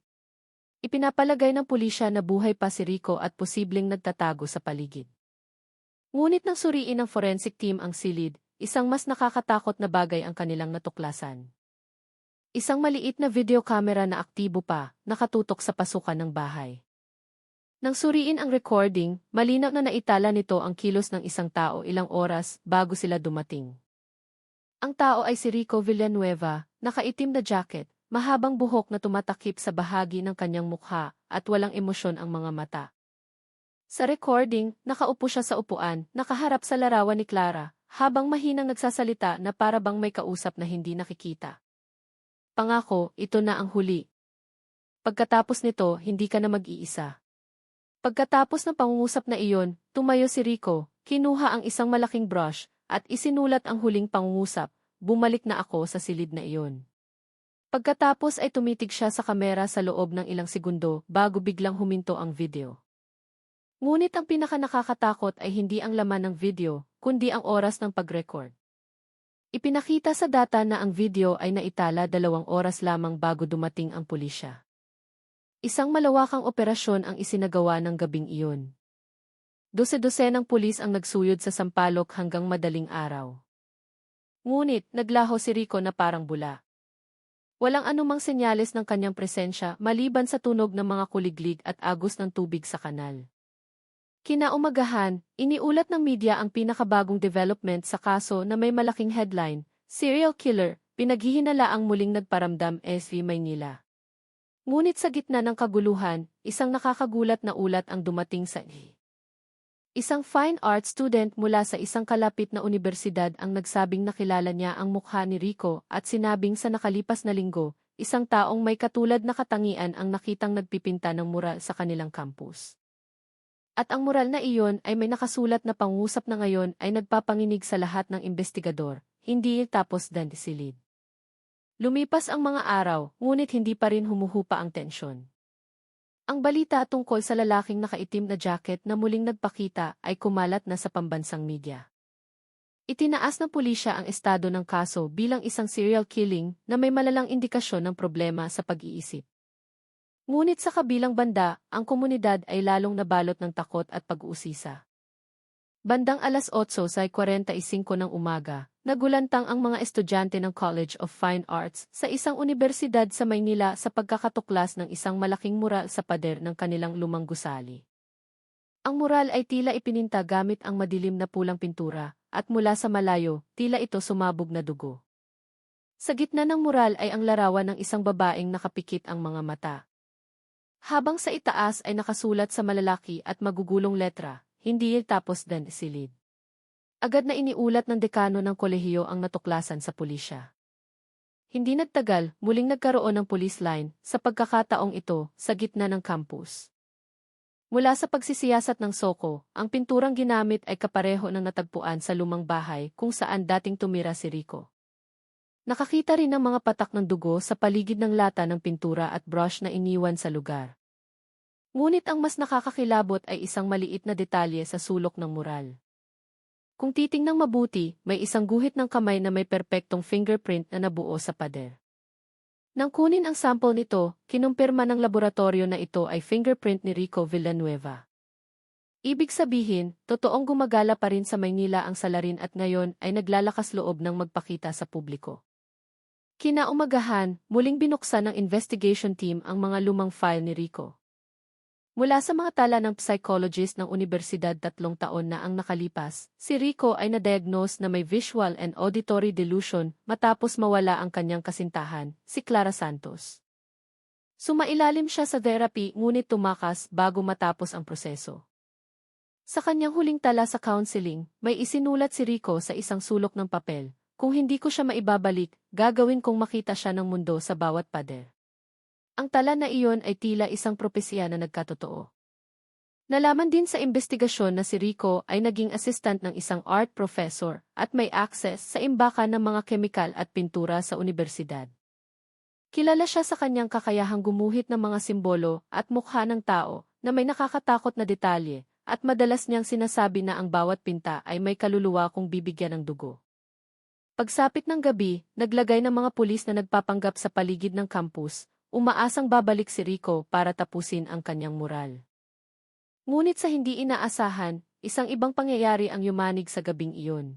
Ipinapalagay ng pulisya na buhay pa si Rico at posibleng nagtatago sa paligid. Ngunit nang suriin ng forensic team ang silid, isang mas nakakatakot na bagay ang kanilang natuklasan. Isang maliit na video camera na aktibo pa, nakatutok sa pasukan ng bahay. Nang suriin ang recording, malinaw na naitala nito ang kilos ng isang tao ilang oras bago sila dumating. Ang tao ay si Rico Villanueva, nakaitim na jacket, mahabang buhok na tumatakip sa bahagi ng kanyang mukha, at walang emosyon ang mga mata. Sa recording, nakaupo siya sa upuan, nakaharap sa larawan ni Clara, habang mahinang nagsasalita na para bang may kausap na hindi nakikita. Pangako, ito na ang huli. Pagkatapos nito, hindi ka na mag-iisa. Pagkatapos ng pangungusap na iyon, tumayo si Rico, kinuha ang isang malaking brush, at isinulat ang huling pangungusap, bumalik na ako sa silid na iyon. Pagkatapos ay tumitig siya sa kamera sa loob ng ilang segundo bago biglang huminto ang video. Ngunit ang pinakanakakatakot ay hindi ang laman ng video, kundi ang oras ng pag-record. Ipinakita sa data na ang video ay naitala 2 oras lamang bago dumating ang pulisya. Isang malawakang operasyon ang isinagawa ng gabing iyon. Dose-dosenang pulis ang nagsuyod sa sampalok hanggang madaling araw. Ngunit, naglaho si Rico na parang bula. Walang anumang senyales ng kanyang presensya maliban sa tunog ng mga kuliglig at agos ng tubig sa kanal. Kinaumagahan, iniulat ng media ang pinakabagong development sa kaso na may malaking headline, Serial Killer, pinaghihinalaang muling nagparamdam SV Maynila. Ngunit sa gitna ng kaguluhan, isang nakakagulat na ulat ang dumating sa isang fine art student mula sa isang kalapit na unibersidad ang nagsabing nakilala niya ang mukha ni Rico at sinabing sa nakalipas na linggo, isang taong may katulad na katangian ang nakitang nagpipinta ng mural sa kanilang campus. At ang mural na iyon ay may nakasulat na pangusap na ngayon ay nagpapanginig sa lahat ng investigador, hindi tapos dan silid. Lumipas ang mga araw, ngunit hindi pa rin humuhupa ang tensyon. Ang balita tungkol sa lalaking nakaitim na jacket na muling nagpakita ay kumalat na sa pambansang media. Itinaas ng pulisya ang estado ng kaso bilang isang serial killing na may malalang indikasyon ng problema sa pag-iisip. Ngunit sa kabilang banda, ang komunidad ay lalong nabalot ng takot at pag-uusisa. Bandang 8:45 ng umaga, nagulantang ang mga estudyante ng College of Fine Arts sa isang unibersidad sa Maynila sa pagkakatuklas ng isang malaking mural sa pader ng kanilang lumang gusali. Ang mural ay tila ipininta gamit ang madilim na pulang pintura, at mula sa malayo, tila ito sumabog na dugo. Sa gitna ng mural ay ang larawan ng isang babaeng nakapikit ang mga mata. Habang sa itaas ay nakasulat sa malalaki at magugulong letra, hindi tapos dan silid. Agad na iniulat ng dekano ng kolehiyo ang natuklasan sa pulisya. Hindi nagtagal, muling nagkaroon ng police line sa pagkakataong ito sa gitna ng campus. Mula sa pagsisiyasat ng soko, ang pinturang ginamit ay kapareho ng natagpuan sa lumang bahay kung saan dating tumira si Rico. Nakakita rin ng mga patak ng dugo sa paligid ng lata ng pintura at brush na iniwan sa lugar. Ngunit ang mas nakakakilabot ay isang maliit na detalye sa sulok ng mural. Kung titingnang mabuti, may isang guhit ng kamay na may perpektong fingerprint na nabuo sa pader. Nang kunin ang sample nito, kinumpirma ng laboratorio na ito ay fingerprint ni Rico Villanueva. Ibig sabihin, totoong gumagala pa rin sa Maynila ang salarin at ngayon ay naglalakas loob ng magpakita sa publiko. Kinaumagahan, muling binuksan ng investigation team ang mga lumang file ni Rico. Mula sa mga tala ng psychologist ng universidad 3 taon na ang nakalipas, si Rico ay na-diagnose na may visual and auditory delusion matapos mawala ang kanyang kasintahan, si Clara Santos. Sumailalim siya sa therapy ngunit tumakas bago matapos ang proseso. Sa kanyang huling tala sa counseling, may isinulat si Rico sa isang sulok ng papel, "Kung hindi ko siya maibabalik, gagawin kong makita siya ng mundo sa bawat pader." Ang tala na iyon ay tila isang propesya na nagkatotoo. Nalaman din sa investigasyon na si Rico ay naging assistant ng isang art professor at may access sa imbakan ng mga kemikal at pintura sa unibersidad. Kilala siya sa kanyang kakayahang gumuhit ng mga simbolo at mukha ng tao na may nakakatakot na detalye at madalas niyang sinasabi na ang bawat pinta ay may kaluluwa kung bibigyan ng dugo. Pagsapit ng gabi, naglagay ng mga pulis na nagpapanggap sa paligid ng campus, umaasang babalik si Rico para tapusin ang kanyang mural. Ngunit sa hindi inaasahan, isang ibang pangyayari ang yumanig sa gabing iyon.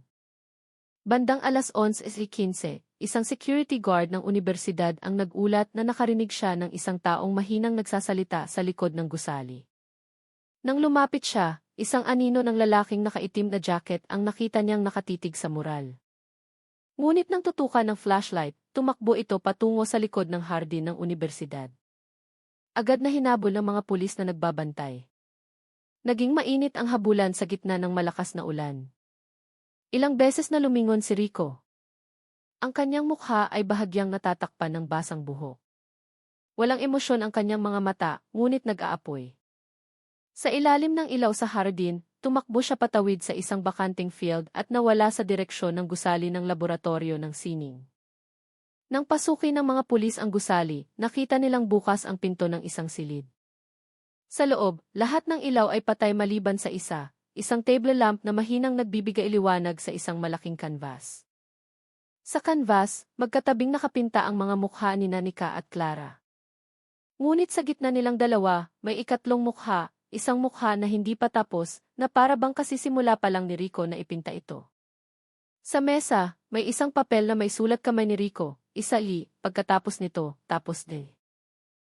Bandang 11:15, isang security guard ng unibersidad ang nagulat na nakarinig siya ng isang taong mahinang nagsasalita sa likod ng gusali. Nang lumapit siya, isang anino ng lalaking nakaitim na jacket ang nakita niyang nakatitig sa mural. Ngunit nang tutukan ng flashlight, tumakbo ito patungo sa likod ng hardin ng unibersidad. Agad na hinabol ng mga pulis na nagbabantay. Naging mainit ang habulan sa gitna ng malakas na ulan. Ilang beses na lumingon si Rico. Ang kanyang mukha ay bahagyang natatakpan ng basang buhok. Walang emosyon ang kanyang mga mata, ngunit nag-aapoy. Sa ilalim ng ilaw sa hardin, tumakbo siya patawid sa isang bakanting field at nawala sa direksyon ng gusali ng laboratorio ng sining. Nang pasukin ng mga pulis ang gusali, nakita nilang bukas ang pinto ng isang silid. Sa loob, lahat ng ilaw ay patay maliban sa isang table lamp na mahinang nagbibigay liwanag sa isang malaking canvas. Sa canvas, magkatabing nakapinta ang mga mukha ni Nika at Clara. Ngunit sa gitna nilang dalawa, may ikatlong mukha, isang mukha na hindi pa tapos, na para bang kasisimula pa lang ni Rico na ipinta ito. Sa mesa, may isang papel na may sulat kamay ni Rico, isali, pagkatapos nito, tapos de.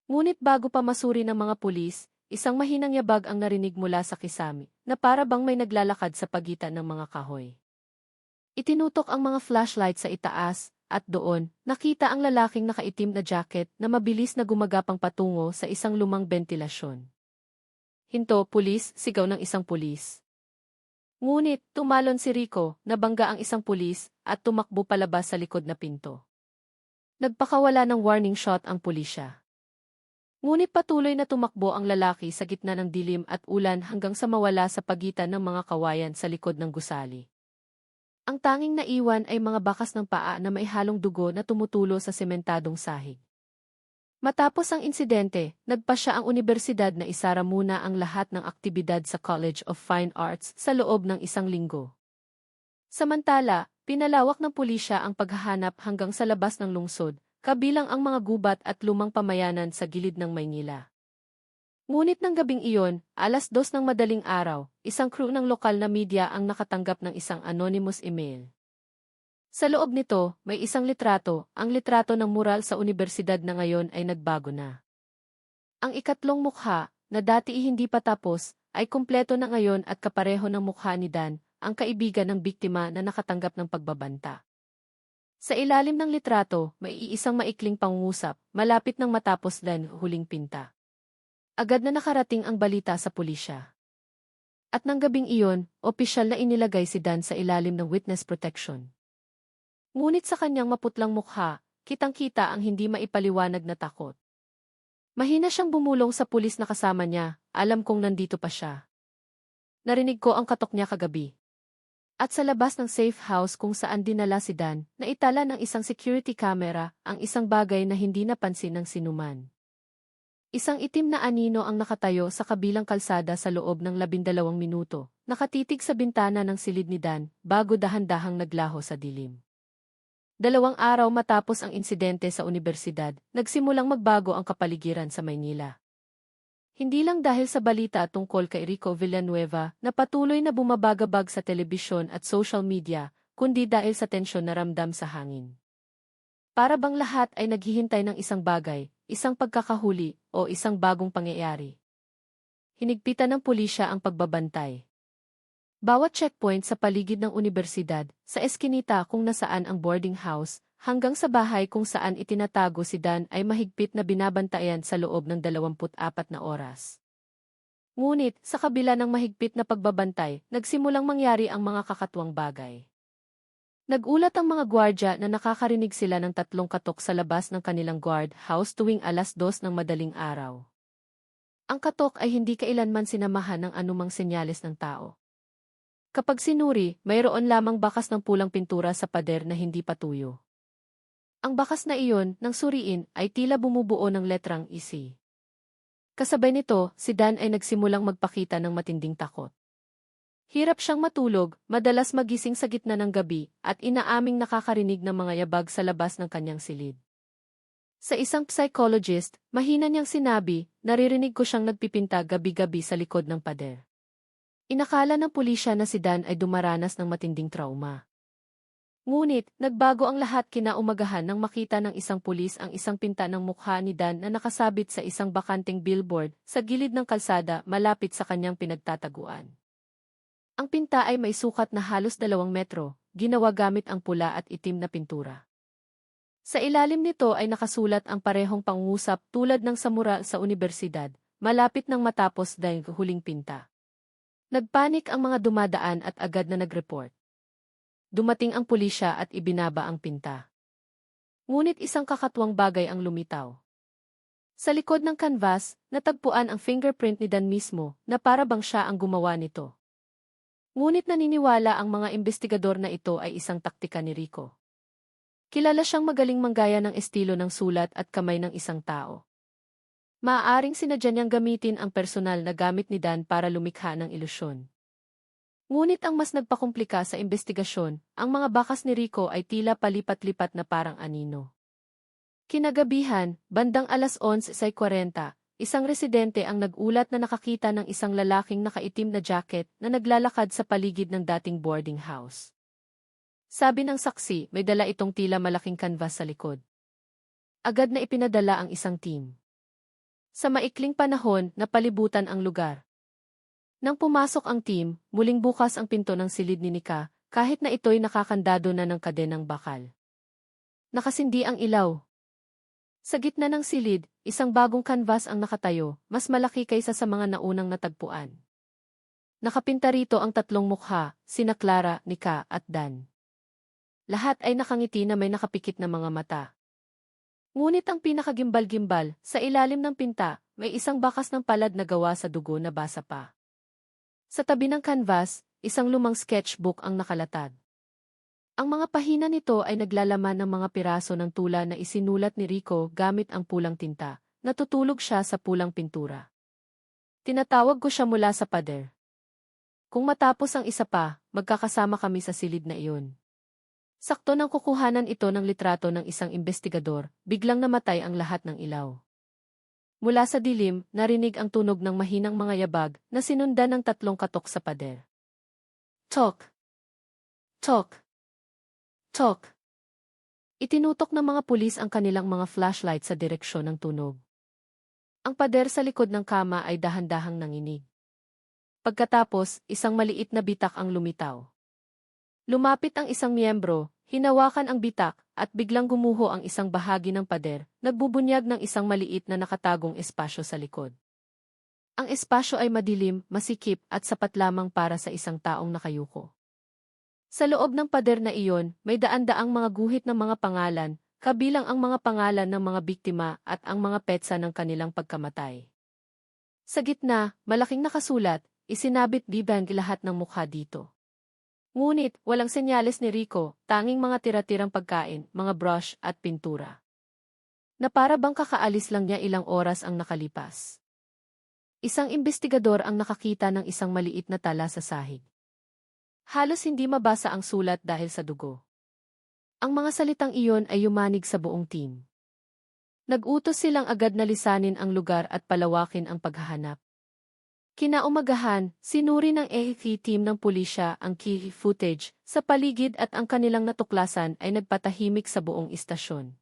Ngunit bago pa masuri ng mga pulis, isang mahinang yabag ang narinig mula sa kisame, na para bang may naglalakad sa pagitan ng mga kahoy. Itinutok ang mga flashlight sa itaas, at doon, nakita ang lalaking nakaitim na jacket na mabilis na gumagapang patungo sa isang lumang bentilasyon. Hinto, pulis, sigaw ng isang pulis. Ngunit, tumalon si Rico, nabangga ang isang pulis, at tumakbo palabas sa likod na pinto. Nagpakawala ng warning shot ang pulisya. Ngunit patuloy na tumakbo ang lalaki sa gitna ng dilim at ulan hanggang sa mawala sa pagitan ng mga kawayan sa likod ng gusali. Ang tanging naiwan ay mga bakas ng paa na may halong dugo na tumutulo sa sementadong sahig. Matapos ang insidente, nagpasya ang unibersidad na isara muna ang lahat ng aktibidad sa College of Fine Arts sa loob ng isang linggo. Samantala, pinalawak ng pulisya ang paghahanap hanggang sa labas ng lungsod, kabilang ang mga gubat at lumang pamayanan sa gilid ng Maynila. Ngunit ng gabing iyon, 2:00 ng madaling araw, isang crew ng lokal na media ang nakatanggap ng isang anonymous email. Sa loob nito, may isang litrato, ang litrato ng mural sa unibersidad na ngayon ay nagbago na. Ang ikatlong mukha, na dati hindi pa tapos, ay kumpleto na ngayon at kapareho ng mukha ni Dan, ang kaibigan ng biktima na nakatanggap ng pagbabanta. Sa ilalim ng litrato, may iisang maikling pangungusap, malapit nang matapos Dan, huling pinta. Agad na nakarating ang balita sa pulisya. At nang gabing iyon, opisyal na inilagay si Dan sa ilalim ng witness protection. Ngunit sa kanyang maputlang mukha, kitang-kita ang hindi maipaliwanag na takot. Mahina siyang bumulong sa pulis na kasama niya, alam kong nandito pa siya. Narinig ko ang katok niya kagabi. At sa labas ng safe house kung saan dinala si Dan, naitala ng isang security camera, ang isang bagay na hindi napansin ng sinuman. Isang itim na anino ang nakatayo sa kabilang kalsada sa loob ng 12 minuto, nakatitig sa bintana ng silid ni Dan, bago dahan-dahang naglaho sa dilim. 2 araw matapos ang insidente sa unibersidad, nagsimulang magbago ang kapaligiran sa Maynila. Hindi lang dahil sa balita tungkol kay Rico Villanueva na patuloy na bumabagabag sa telebisyon at social media, kundi dahil sa tensyon na ramdam sa hangin. Para bang lahat ay naghihintay ng isang bagay, isang pagkakahuli, o isang bagong pangyayari. Hinigpitan ng pulisya ang pagbabantay. Bawat checkpoint sa paligid ng unibersidad, sa eskinita kung nasaan ang boarding house, hanggang sa bahay kung saan itinatago si Dan ay mahigpit na binabantayan sa loob ng 24 na oras. Ngunit, sa kabila ng mahigpit na pagbabantay, nagsimulang mangyari ang mga kakatuwang bagay. Nagulat ang mga gwardya na nakakarinig sila ng 3 katok sa labas ng kanilang guard house tuwing 2:00 ng madaling araw. Ang katok ay hindi kailanman sinamahan ng anumang senyales ng tao. Kapag sinuri, mayroon lamang bakas ng pulang pintura sa pader na hindi patuyo. Ang bakas na iyon, nang suriin, ay tila bumubuo ng letrang EC. Kasabay nito, si Dan ay nagsimulang magpakita ng matinding takot. Hirap siyang matulog, madalas magising sa gitna ng gabi, at inaaming nakakarinig ng mga yabag sa labas ng kanyang silid. Sa isang psychologist, mahina niyang sinabi, naririnig ko siyang nagpipinta gabi-gabi sa likod ng pader. Inakala ng pulisya na si Dan ay dumaranas ng matinding trauma. Ngunit, nagbago ang lahat kinaumagahan nang makita ng isang pulis ang isang pinta ng mukha ni Dan na nakasabit sa isang bakanteng billboard sa gilid ng kalsada malapit sa kanyang pinagtataguan. Ang pinta ay may sukat na halos 2 metro, ginawa gamit ang pula at itim na pintura. Sa ilalim nito ay nakasulat ang parehong pangungusap tulad ng sa mural sa unibersidad, malapit nang matapos dahil huling pinta. Nagpanik ang mga dumadaan at agad na nag-report. Dumating ang pulisya at ibinaba ang pinta. Ngunit isang kakatuwang bagay ang lumitaw. Sa likod ng canvas, natagpuan ang fingerprint ni Dan mismo na para bang siya ang gumawa nito. Ngunit naniniwala ang mga investigador na ito ay isang taktika ni Rico. Kilala siyang magaling manggaya ng estilo ng sulat at kamay ng isang tao. Maaaring sinadya niyang gamitin ang personal na gamit ni Dan para lumikha ng ilusyon. Ngunit ang mas nagpakomplika sa investigasyon, ang mga bakas ni Rico ay tila palipat-lipat na parang anino. Kinagabihan, bandang 11:40, isang residente ang nagulat na nakakita ng isang lalaking nakaitim na jacket na naglalakad sa paligid ng dating boarding house. Sabi ng saksi, may dala itong tila malaking canvas sa likod. Agad na ipinadala ang isang team. Sa maikling panahon, napalibutan ang lugar. Nang pumasok ang team, muling bukas ang pinto ng silid ni Nika, kahit na ito'y nakakandado na ng kadenang bakal. Nakasindi ang ilaw. Sa gitna ng silid, isang bagong canvas ang nakatayo, mas malaki kaysa sa mga naunang natagpuan. Nakapinta rito ang tatlong mukha, sina Clara, Nika, at Dan. Lahat ay nakangiti na may nakapikit na mga mata. Ngunit ang pinakagimbal-gimbal, sa ilalim ng pinta, may isang bakas ng palad na gawa sa dugo na basa pa. Sa tabi ng canvas, isang lumang sketchbook ang nakalatag. Ang mga pahina nito ay naglalaman ng mga piraso ng tula na isinulat ni Rico gamit ang pulang tinta. Natutulog siya sa pulang pintura. Tinatawag ko siya mula sa pader. Kung matapos ang isa pa, magkakasama kami sa silid na iyon. Sakto nang kukuhanan ito ng litrato ng isang investigador, biglang namatay ang lahat ng ilaw. Mula sa dilim, narinig ang tunog ng mahinang mga yabag na sinundan ng tatlong katok sa pader. Tok! Tok! Tok! Itinutok ng mga pulis ang kanilang mga flashlight sa direksyon ng tunog. Ang pader sa likod ng kama ay dahan-dahang nanginig. Pagkatapos, isang maliit na bitak ang lumitaw. Lumapit ang isang miyembro, hinawakan ang bitak, at biglang gumuho ang isang bahagi ng pader, nagbubunyag ng isang maliit na nakatagong espasyo sa likod. Ang espasyo ay madilim, masikip, at sapat lamang para sa isang taong nakayuko. Sa loob ng pader na iyon, may daan-daang mga guhit ng mga pangalan, kabilang ang mga pangalan ng mga biktima at ang mga petsa ng kanilang pagkamatay. Sa gitna, malaking nakasulat, isinabit bibang lahat ng mukha dito. Ngunit, walang senyales ni Rico, tanging mga tira-tirang pagkain, mga brush at pintura. Na para bang kakaalis lang niya ilang oras ang nakalipas. Isang investigador ang nakakita ng isang maliit na tala sa sahig. Halos hindi mabasa ang sulat dahil sa dugo. Ang mga salitang iyon ay yumanig sa buong team. Nag-utos silang agad na lisanin ang lugar at palawakin ang paghahanap. Kinaumagahan, sinuri ng AFP team ng pulisya ang key footage sa paligid at ang kanilang natuklasan ay nagpatahimik sa buong istasyon.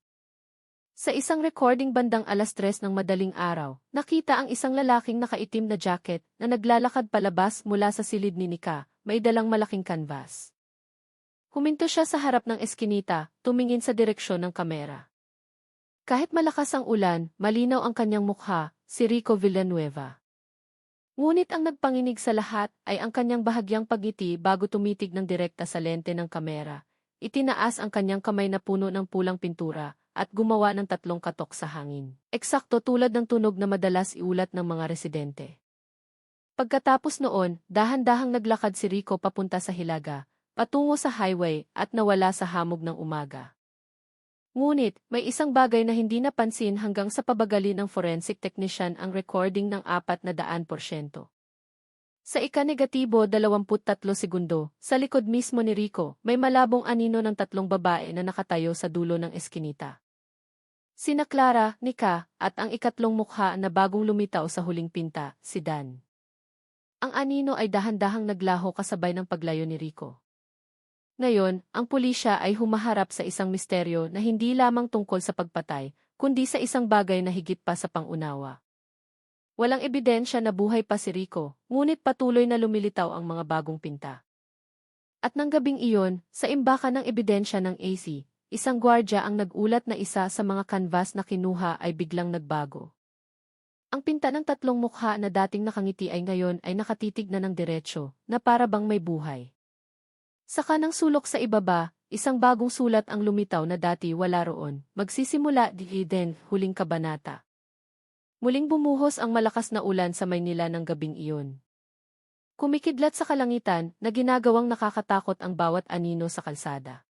Sa isang recording bandang 3:00 ng madaling araw, nakita ang isang lalaking nakaitim na jacket na naglalakad palabas mula sa silid ni Nika, may dalang malaking canvas. Huminto siya sa harap ng eskinita, tumingin sa direksyon ng kamera. Kahit malakas ang ulan, malinaw ang kanyang mukha, si Rico Villanueva. Ngunit ang nagpanginig sa lahat ay ang kanyang bahagyang pagngiti bago tumitig ng direkta sa lente ng kamera. Itinaas ang kanyang kamay na puno ng pulang pintura at gumawa ng 3 katok sa hangin. Eksakto tulad ng tunog na madalas iulat ng mga residente. Pagkatapos noon, dahan-dahang naglakad si Rico papunta sa Hilaga, patungo sa highway at nawala sa hamog ng umaga. Ngunit, may isang bagay na hindi napansin hanggang sa pabagali ng forensic technician ang recording ng 400%. Sa ika-23 segundo, sa likod mismo ni Rico, may malabong anino ng 3 babae na nakatayo sa dulo ng eskinita. Sina Clara, Nika, at ang ikatlong mukha na bagong lumitaw sa huling pinta, si Dan. Ang anino ay dahan-dahang naglaho kasabay ng paglayo ni Rico. Ngayon, ang pulisya ay humaharap sa isang misteryo na hindi lamang tungkol sa pagpatay, kundi sa isang bagay na higit pa sa pangunawa. Walang ebidensya na buhay pa si Rico, ngunit patuloy na lumilitaw ang mga bagong pinta. At nang gabing iyon, sa imbakan ng ebidensya ng AC, isang gwardya ang nagulat na isa sa mga canvas na kinuha ay biglang nagbago. Ang pinta ng 3 mukha na dating nakangiti ay ngayon ay nakatitig na ng diretsyo, na para bang may buhay. Sa kanang sulok sa ibaba, isang bagong sulat ang lumitaw na dati wala roon. Magsisimula din, huling kabanata. Muling bumuhos ang malakas na ulan sa Maynila ng gabing iyon. Kumikidlat sa kalangitan na ginagawang nakakatakot ang bawat anino sa kalsada.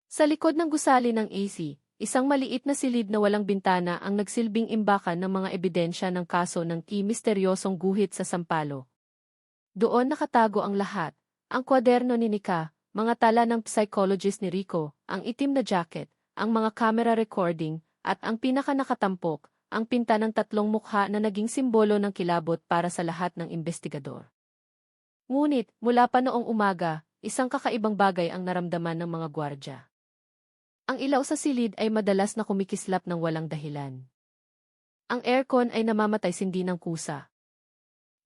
Sa likod ng gusali ng AC, isang maliit na silid na walang bintana ang nagsilbing imbakan ng mga ebidensya ng kaso ng misteryosong guhit sa Sampaloc. Doon nakatago ang lahat. Ang kwaderno ni Nika, mga tala ng psychologist ni Rico, ang itim na jacket, ang mga camera recording, at ang pinakanakatampok, ang pinta ng tatlong mukha na naging simbolo ng kilabot para sa lahat ng investigador. Ngunit, mula pa noong umaga, isang kakaibang bagay ang naramdaman ng mga gwardya. Ang ilaw sa silid ay madalas na kumikislap ng walang dahilan. Ang aircon ay namamatay sindi ng kusa.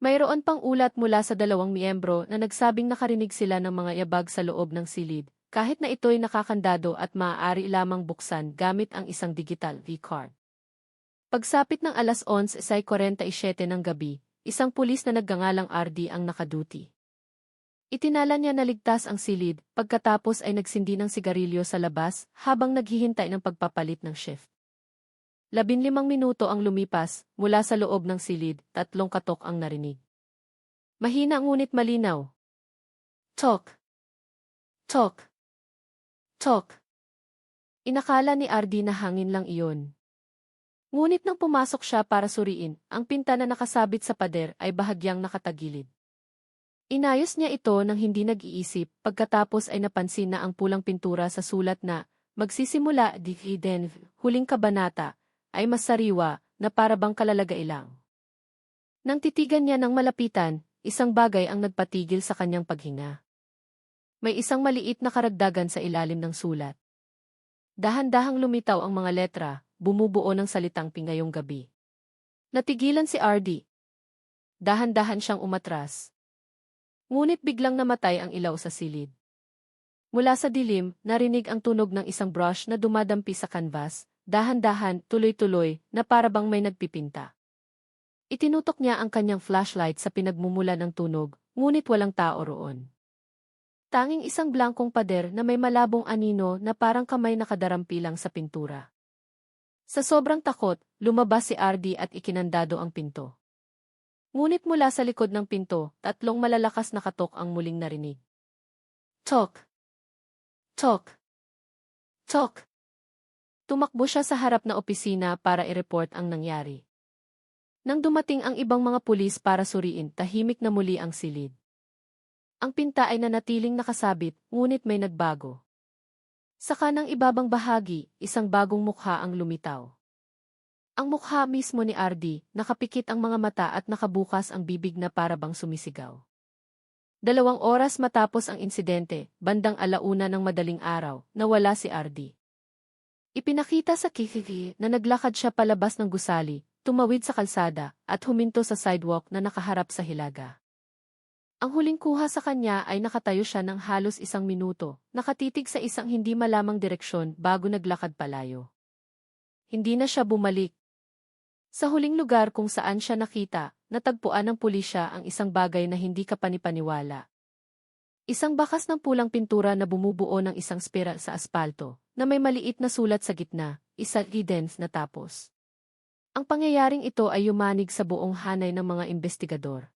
Mayroon pang ulat mula sa 2 miyembro na nagsabing nakarinig sila ng mga yabag sa loob ng silid, kahit na ito'y nakakandado at maaari lamang buksan gamit ang isang digital V-card. Pagsapit ng alas 11:47 ng gabi, isang pulis na nagngangalang RD ang nakaduty. Itinala niya na ligtas ang silid, pagkatapos ay nagsindi ng sigarilyo sa labas habang naghihintay ng pagpapalit ng shift. 15 minuto ang lumipas, mula sa loob ng silid, 3 katok ang narinig. Mahina ngunit malinaw. Tok! Tok! Tok! Inakala ni RD na hangin lang iyon. Ngunit nang pumasok siya para suriin, ang pinta na nakasabit sa pader ay bahagyang nakatagilid. Inayos niya ito nang hindi nag-iisip, pagkatapos ay napansin na ang pulang pintura sa sulat na, magsisimula, dividend, huling kabanata, ay mas sariwa, na parabang kalalagailang. Nang titigan niya ng malapitan, isang bagay ang nagpatigil sa kanyang paghinga. May isang maliit na karagdagan sa ilalim ng sulat. Dahan-dahang lumitaw ang mga letra, bumubuo ng salitang ngayong gabi. Natigilan si RD. Dahan-dahan siyang umatras. Ngunit biglang namatay ang ilaw sa silid. Mula sa dilim, narinig ang tunog ng isang brush na dumadampi sa canvas, dahan-dahan, tuloy-tuloy, na parabang may nagpipinta. Itinutok niya ang kanyang flashlight sa pinagmumula ng tunog, ngunit walang tao roon. Tanging isang blankong pader na may malabong anino na parang kamay nakadarampi lang sa pintura. Sa sobrang takot, lumabas si RD at ikinandado ang pinto. Ngunit mula sa likod ng pinto, 3 malalakas na katok ang muling narinig. Tok! Tok! Tok! Tumakbo siya sa harap na opisina para i-report ang nangyari. Nang dumating ang ibang mga pulis para suriin, tahimik na muli ang silid. Ang pinta ay nanatiling nakasabit, ngunit may nagbago. Sa kanang ibabang bahagi, isang bagong mukha ang lumitaw. Ang mukha mismo ni RD, nakapikit ang mga mata at nakabukas ang bibig na parabang sumisigaw. 2 oras matapos ang insidente, bandang 1:00 ng madaling araw, nawala si RD. Ipinakita sa Kiki na naglakad siya palabas ng gusali, tumawid sa kalsada, at huminto sa sidewalk na nakaharap sa hilaga. Ang huling kuha sa kanya ay nakatayo siya ng halos 1 minuto, nakatitig sa isang hindi malamang direksyon bago naglakad palayo. Hindi na siya bumalik. Sa huling lugar kung saan siya nakita, natagpuan ng pulisya ang isang bagay na hindi kapanipaniwala. Isang bakas ng pulang pintura na bumubuo ng isang spiral sa aspalto, na may maliit na sulat sa gitna, Evidence na tapos. Ang pangyayaring ito ay yumanig sa buong hanay ng mga investigador.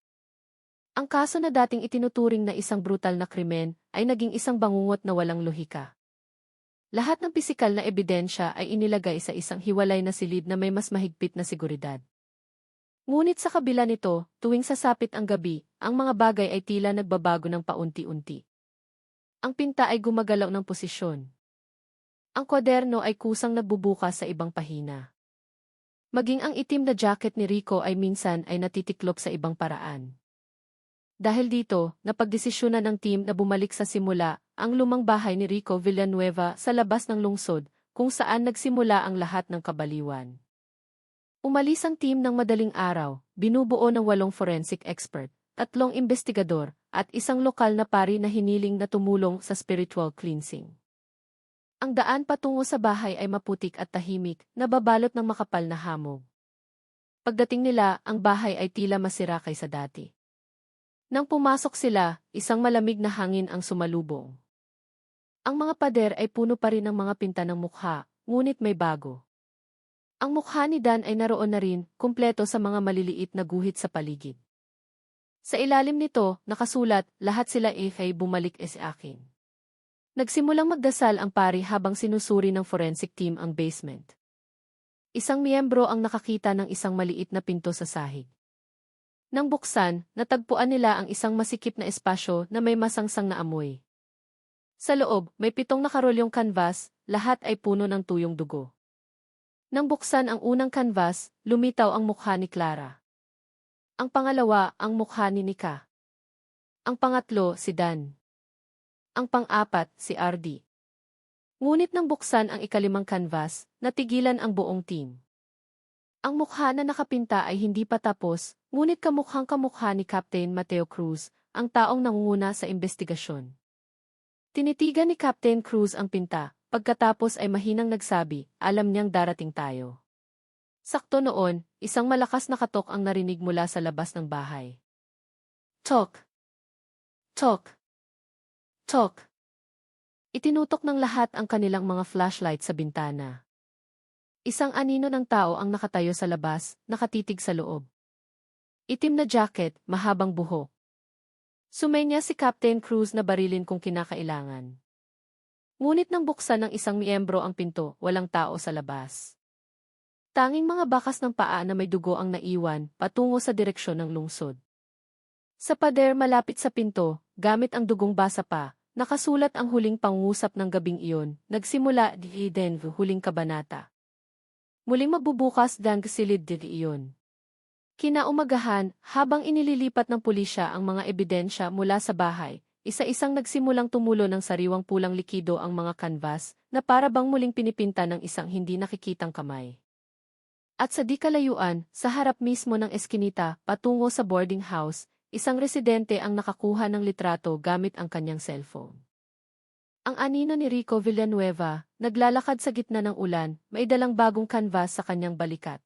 Ang kaso na dating itinuturing na isang brutal na krimen, ay naging isang bangungot na walang lohika. Lahat ng pisikal na ebidensya ay inilagay sa isang hiwalay na silid na may mas mahigpit na seguridad. Ngunit sa kabila nito, tuwing sasapit ang gabi, ang mga bagay ay tila nagbabago ng paunti-unti. Ang pinta ay gumagalaw ng posisyon. Ang kwaderno ay kusang nagbubukas sa ibang pahina. Maging ang itim na jacket ni Rico ay minsan ay natitiklop sa ibang paraan. Dahil dito, napagdesisyonan ng team na bumalik sa simula, ang lumang bahay ni Rico Villanueva sa labas ng lungsod, kung saan nagsimula ang lahat ng kabaliwan. Umalis ang team ng madaling araw, binubuo ng 8 forensic expert, 3 investigador, at isang lokal na pari na hiniling na tumulong sa spiritual cleansing. Ang daan patungo sa bahay ay maputik at tahimik, nababalot ng makapal na hamog. Pagdating nila, ang bahay ay tila masira kaysa dati. Nang pumasok sila, isang malamig na hangin ang sumalubong. Ang mga pader ay puno pa rin ng mga pinta ng mukha, ngunit may bago. Ang mukha ni Dan ay naroon na rin, kumpleto sa mga maliliit na guhit sa paligid. Sa ilalim nito, nakasulat, lahat sila ay bumalik sa akin. Nagsimulang magdasal ang pari habang sinusuri ng forensic team ang basement. Isang miyembro ang nakakita ng isang maliit na pinto sa sahig. Nang buksan, natagpuan nila ang isang masikip na espasyo na may masangsang na amoy. Sa loob, may 7 nakarolyong canvas, lahat ay puno ng tuyong dugo. Nang buksan ang unang canvas, lumitaw ang mukha ni Clara. Ang pangalawa, ang mukha ni Nika. Ang pangatlo, si Dan. Ang pang-apat, si Ardy. Ngunit nang buksan ang ikalimang canvas, natigilan ang buong team. Ang mukha na nakapinta ay hindi pa tapos, ngunit kamukhang-kamukha ni Captain Mateo Cruz, ang taong nangunguna sa investigasyon. Tinitigan ni Captain Cruz ang pinta, pagkatapos ay mahinang nagsabi, alam niyang darating tayo. Sakto noon, isang malakas na katok ang narinig mula sa labas ng bahay. Tok! Tok! Tok! Itinutok ng lahat ang kanilang mga flashlight sa bintana. Isang anino ng tao ang nakatayo sa labas, nakatitig sa loob. Itim na jacket, mahabang buhok. Sumenya si Captain Cruz na barilin kung kinakailangan. Ngunit nang buksan ng isang miyembro ang pinto, walang tao sa labas. Tanging mga bakas ng paa na may dugo ang naiwan, patungo sa direksyon ng lungsod. Sa pader malapit sa pinto, gamit ang dugong basa pa, nakasulat ang huling pangungusap ng gabing iyon, nagsimula di Denver huling kabanata. Muling magbubukas dang silid di iyon. Kinaumagahan, habang inililipat ng pulisya ang mga ebidensya mula sa bahay, isa-isang nagsimulang tumulo ng sariwang pulang likido ang mga kanvas, na para bang muling pinipinta ng isang hindi nakikitang kamay. At sa di kalayuan, sa harap mismo ng eskinita, patungo sa boarding house, isang residente ang nakakuha ng litrato gamit ang kanyang cellphone. Ang anino ni Rico Villanueva, naglalakad sa gitna ng ulan, may dalang bagong canvas sa kanyang balikat.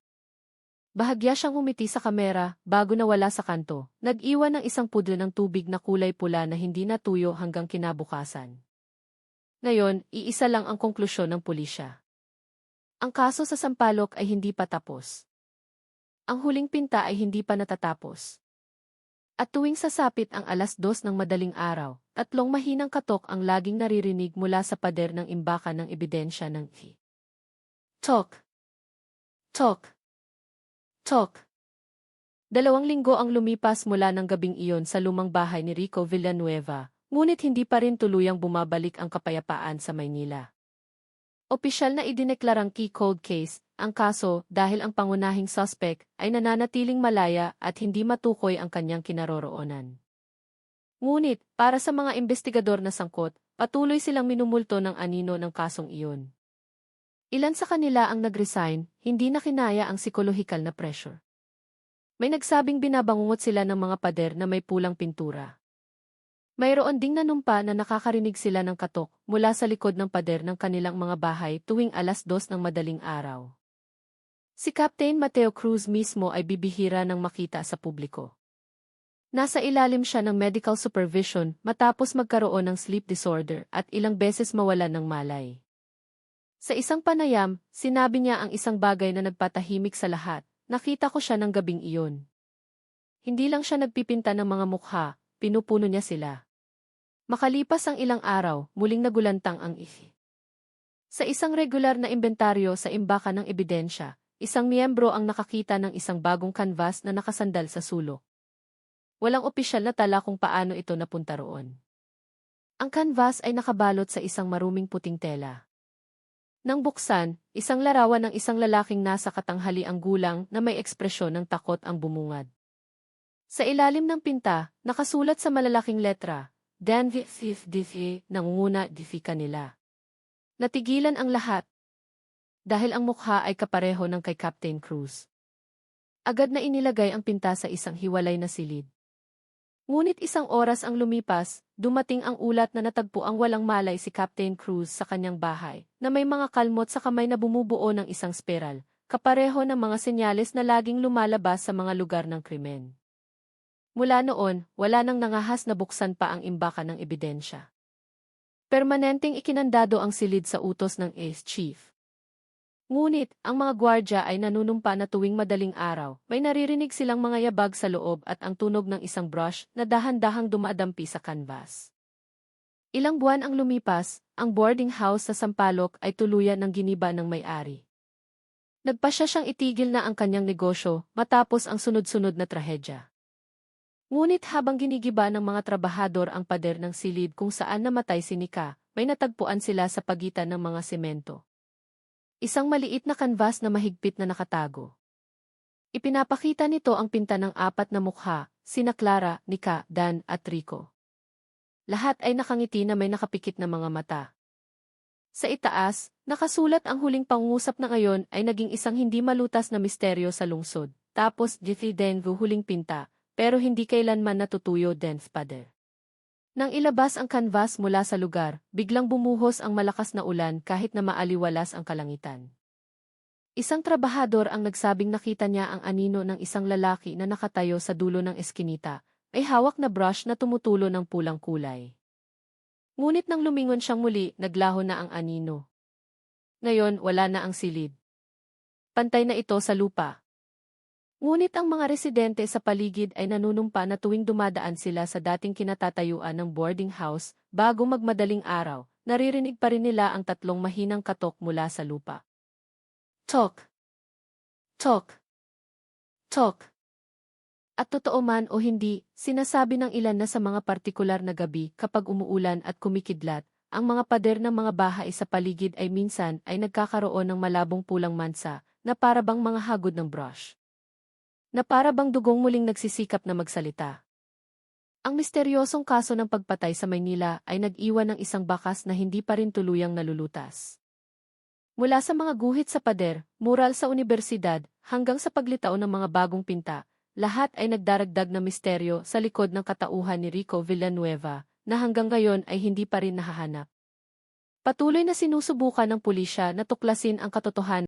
Bahagya siyang umiti sa kamera, bago nawala sa kanto, nag-iwan ng isang pudro ng tubig na kulay pula na hindi natuyo hanggang kinabukasan. Ngayon, iisa lang ang konklusyon ng pulisya. Ang kaso sa Sampaloc ay hindi pa tapos. Ang huling pinta ay hindi pa natatapos. At tuwing sasapit ang 2:00 ng madaling araw, tatlong mahinang katok ang laging naririnig mula sa pader ng imbakan ng ebidensya ng Tok! Tok! Tok! 2 linggo ang lumipas mula ng gabing iyon sa lumang bahay ni Rico Villanueva, ngunit hindi pa rin tuluyang bumabalik ang kapayapaan sa Maynila. Opisyal na idineklarang key cold case ang kaso dahil ang pangunahing suspect ay nananatiling malaya at hindi matukoy ang kanyang kinaroroonan. Ngunit, para sa mga investigador na sangkot, patuloy silang minumulto ng anino ng kasong iyon. Ilan sa kanila ang nag-resign, hindi na kinaya ang psikolohikal na pressure. May nagsabing binabangungot sila ng mga pader na may pulang pintura. Mayroon ding nanumpa na nakakarinig sila ng katok mula sa likod ng pader ng kanilang mga bahay tuwing 2:00 ng madaling araw. Si Captain Mateo Cruz mismo ay bibihira ng makita sa publiko. Nasa ilalim siya ng medical supervision matapos magkaroon ng sleep disorder at ilang beses mawalan ng malay. Sa isang panayam, sinabi niya ang isang bagay na nagpatahimik sa lahat, nakita ko siya ng gabing iyon. Hindi lang siya nagpipinta ng mga mukha, pinupuno niya sila. Makalipas ang ilang araw, muling nagulantang ang ihi. Sa isang regular na imbentaryo sa imbakan ng ebidensya, isang miyembro ang nakakita ng isang bagong canvas na nakasandal sa sulok. Walang opisyal na tala kung paano ito napunta roon. Ang canvas ay nakabalot sa isang maruming puting tela. Nang buksan, isang larawan ng isang lalaking nasa katanghaliang gulang na may ekspresyon ng takot ang bumungad. Sa ilalim ng pinta, nakasulat sa malalaking letra, Dan Vif Difi, nangunguna Difi kanila. Natigilan ang lahat. Dahil ang mukha ay kapareho ng kay Captain Cruz. Agad na inilagay ang pinta sa isang hiwalay na silid. Ngunit isang oras ang lumipas, dumating ang ulat na natagpo ang walang malay si Captain Cruz sa kanyang bahay, na may mga kalmot sa kamay na bumubuo ng isang spiral, kapareho ng mga senyales na laging lumalabas sa mga lugar ng krimen. Mula noon, wala nang nangahas na buksan pa ang imbakan ng ebidensya. Permanenteng ikinandado ang silid sa utos ng Ace Chief. Ngunit, ang mga gwardya ay nanunumpa na tuwing madaling araw, may naririnig silang mga yabag sa loob at ang tunog ng isang brush na dahan-dahang dumadampi sa canvas. Ilang buwan ang lumipas, ang boarding house sa Sampaloc ay tuluyan ng giniba ng may-ari. Nagpasya siyang itigil na ang kanyang negosyo matapos ang sunod-sunod na trahedya. Ngunit habang ginigiba ng mga trabahador ang pader ng silid kung saan namatay si Nika, may natagpuan sila sa pagitan ng mga semento. Isang maliit na kanvas na mahigpit na nakatago. Ipinapakita nito ang pinta ng apat na mukha, sina Clara, Nika, Dan at Rico. Lahat ay nakangiti na may nakapikit na mga mata. Sa itaas, nakasulat ang huling pangungusap na ngayon ay naging isang hindi malutas na misteryo sa lungsod. Tapos Jiffy Denvu huling pinta, pero hindi kailanman natutuyo Den's pader. Nang ilabas ang canvas mula sa lugar, biglang bumuhos ang malakas na ulan kahit na maaliwalas ang kalangitan. Isang trabahador ang nagsabing nakita niya ang anino ng isang lalaki na nakatayo sa dulo ng eskinita, ay hawak na brush na tumutulo ng pulang kulay. Ngunit nang lumingon siyang muli, naglaho na ang anino. Ngayon, wala na ang silid. Pantay na ito sa lupa. Ngunit ang mga residente sa paligid ay nanunumpa na tuwing dumadaan sila sa dating kinatatayuan ng boarding house, bago magmadaling araw, naririnig pa rin nila ang tatlong mahinang katok mula sa lupa. Tok! Tok! Tok! At totoo man o hindi, sinasabi ng ilan na sa mga partikular na gabi kapag umuulan at kumikidlat, ang mga pader ng mga bahay sa paligid ay minsan ay nagkakaroon ng malabong pulang mansa na parabang mga hagod ng brush. Na parabang dugong muling nagsisikap na magsalita. Ang misteryosong kaso ng pagpatay sa Maynila ay nag-iwan ng isang bakas na hindi pa rin tuluyang nalulutas. Mula sa mga guhit sa pader, mural sa unibersidad, hanggang sa paglitaw ng mga bagong pinta, lahat ay nagdaragdag na misteryo sa likod ng katauhan ni Rico Villanueva, na hanggang ngayon ay hindi pa rin nahahanap. Patuloy na sinusubukan ng pulisya na tuklasin ang katotohanan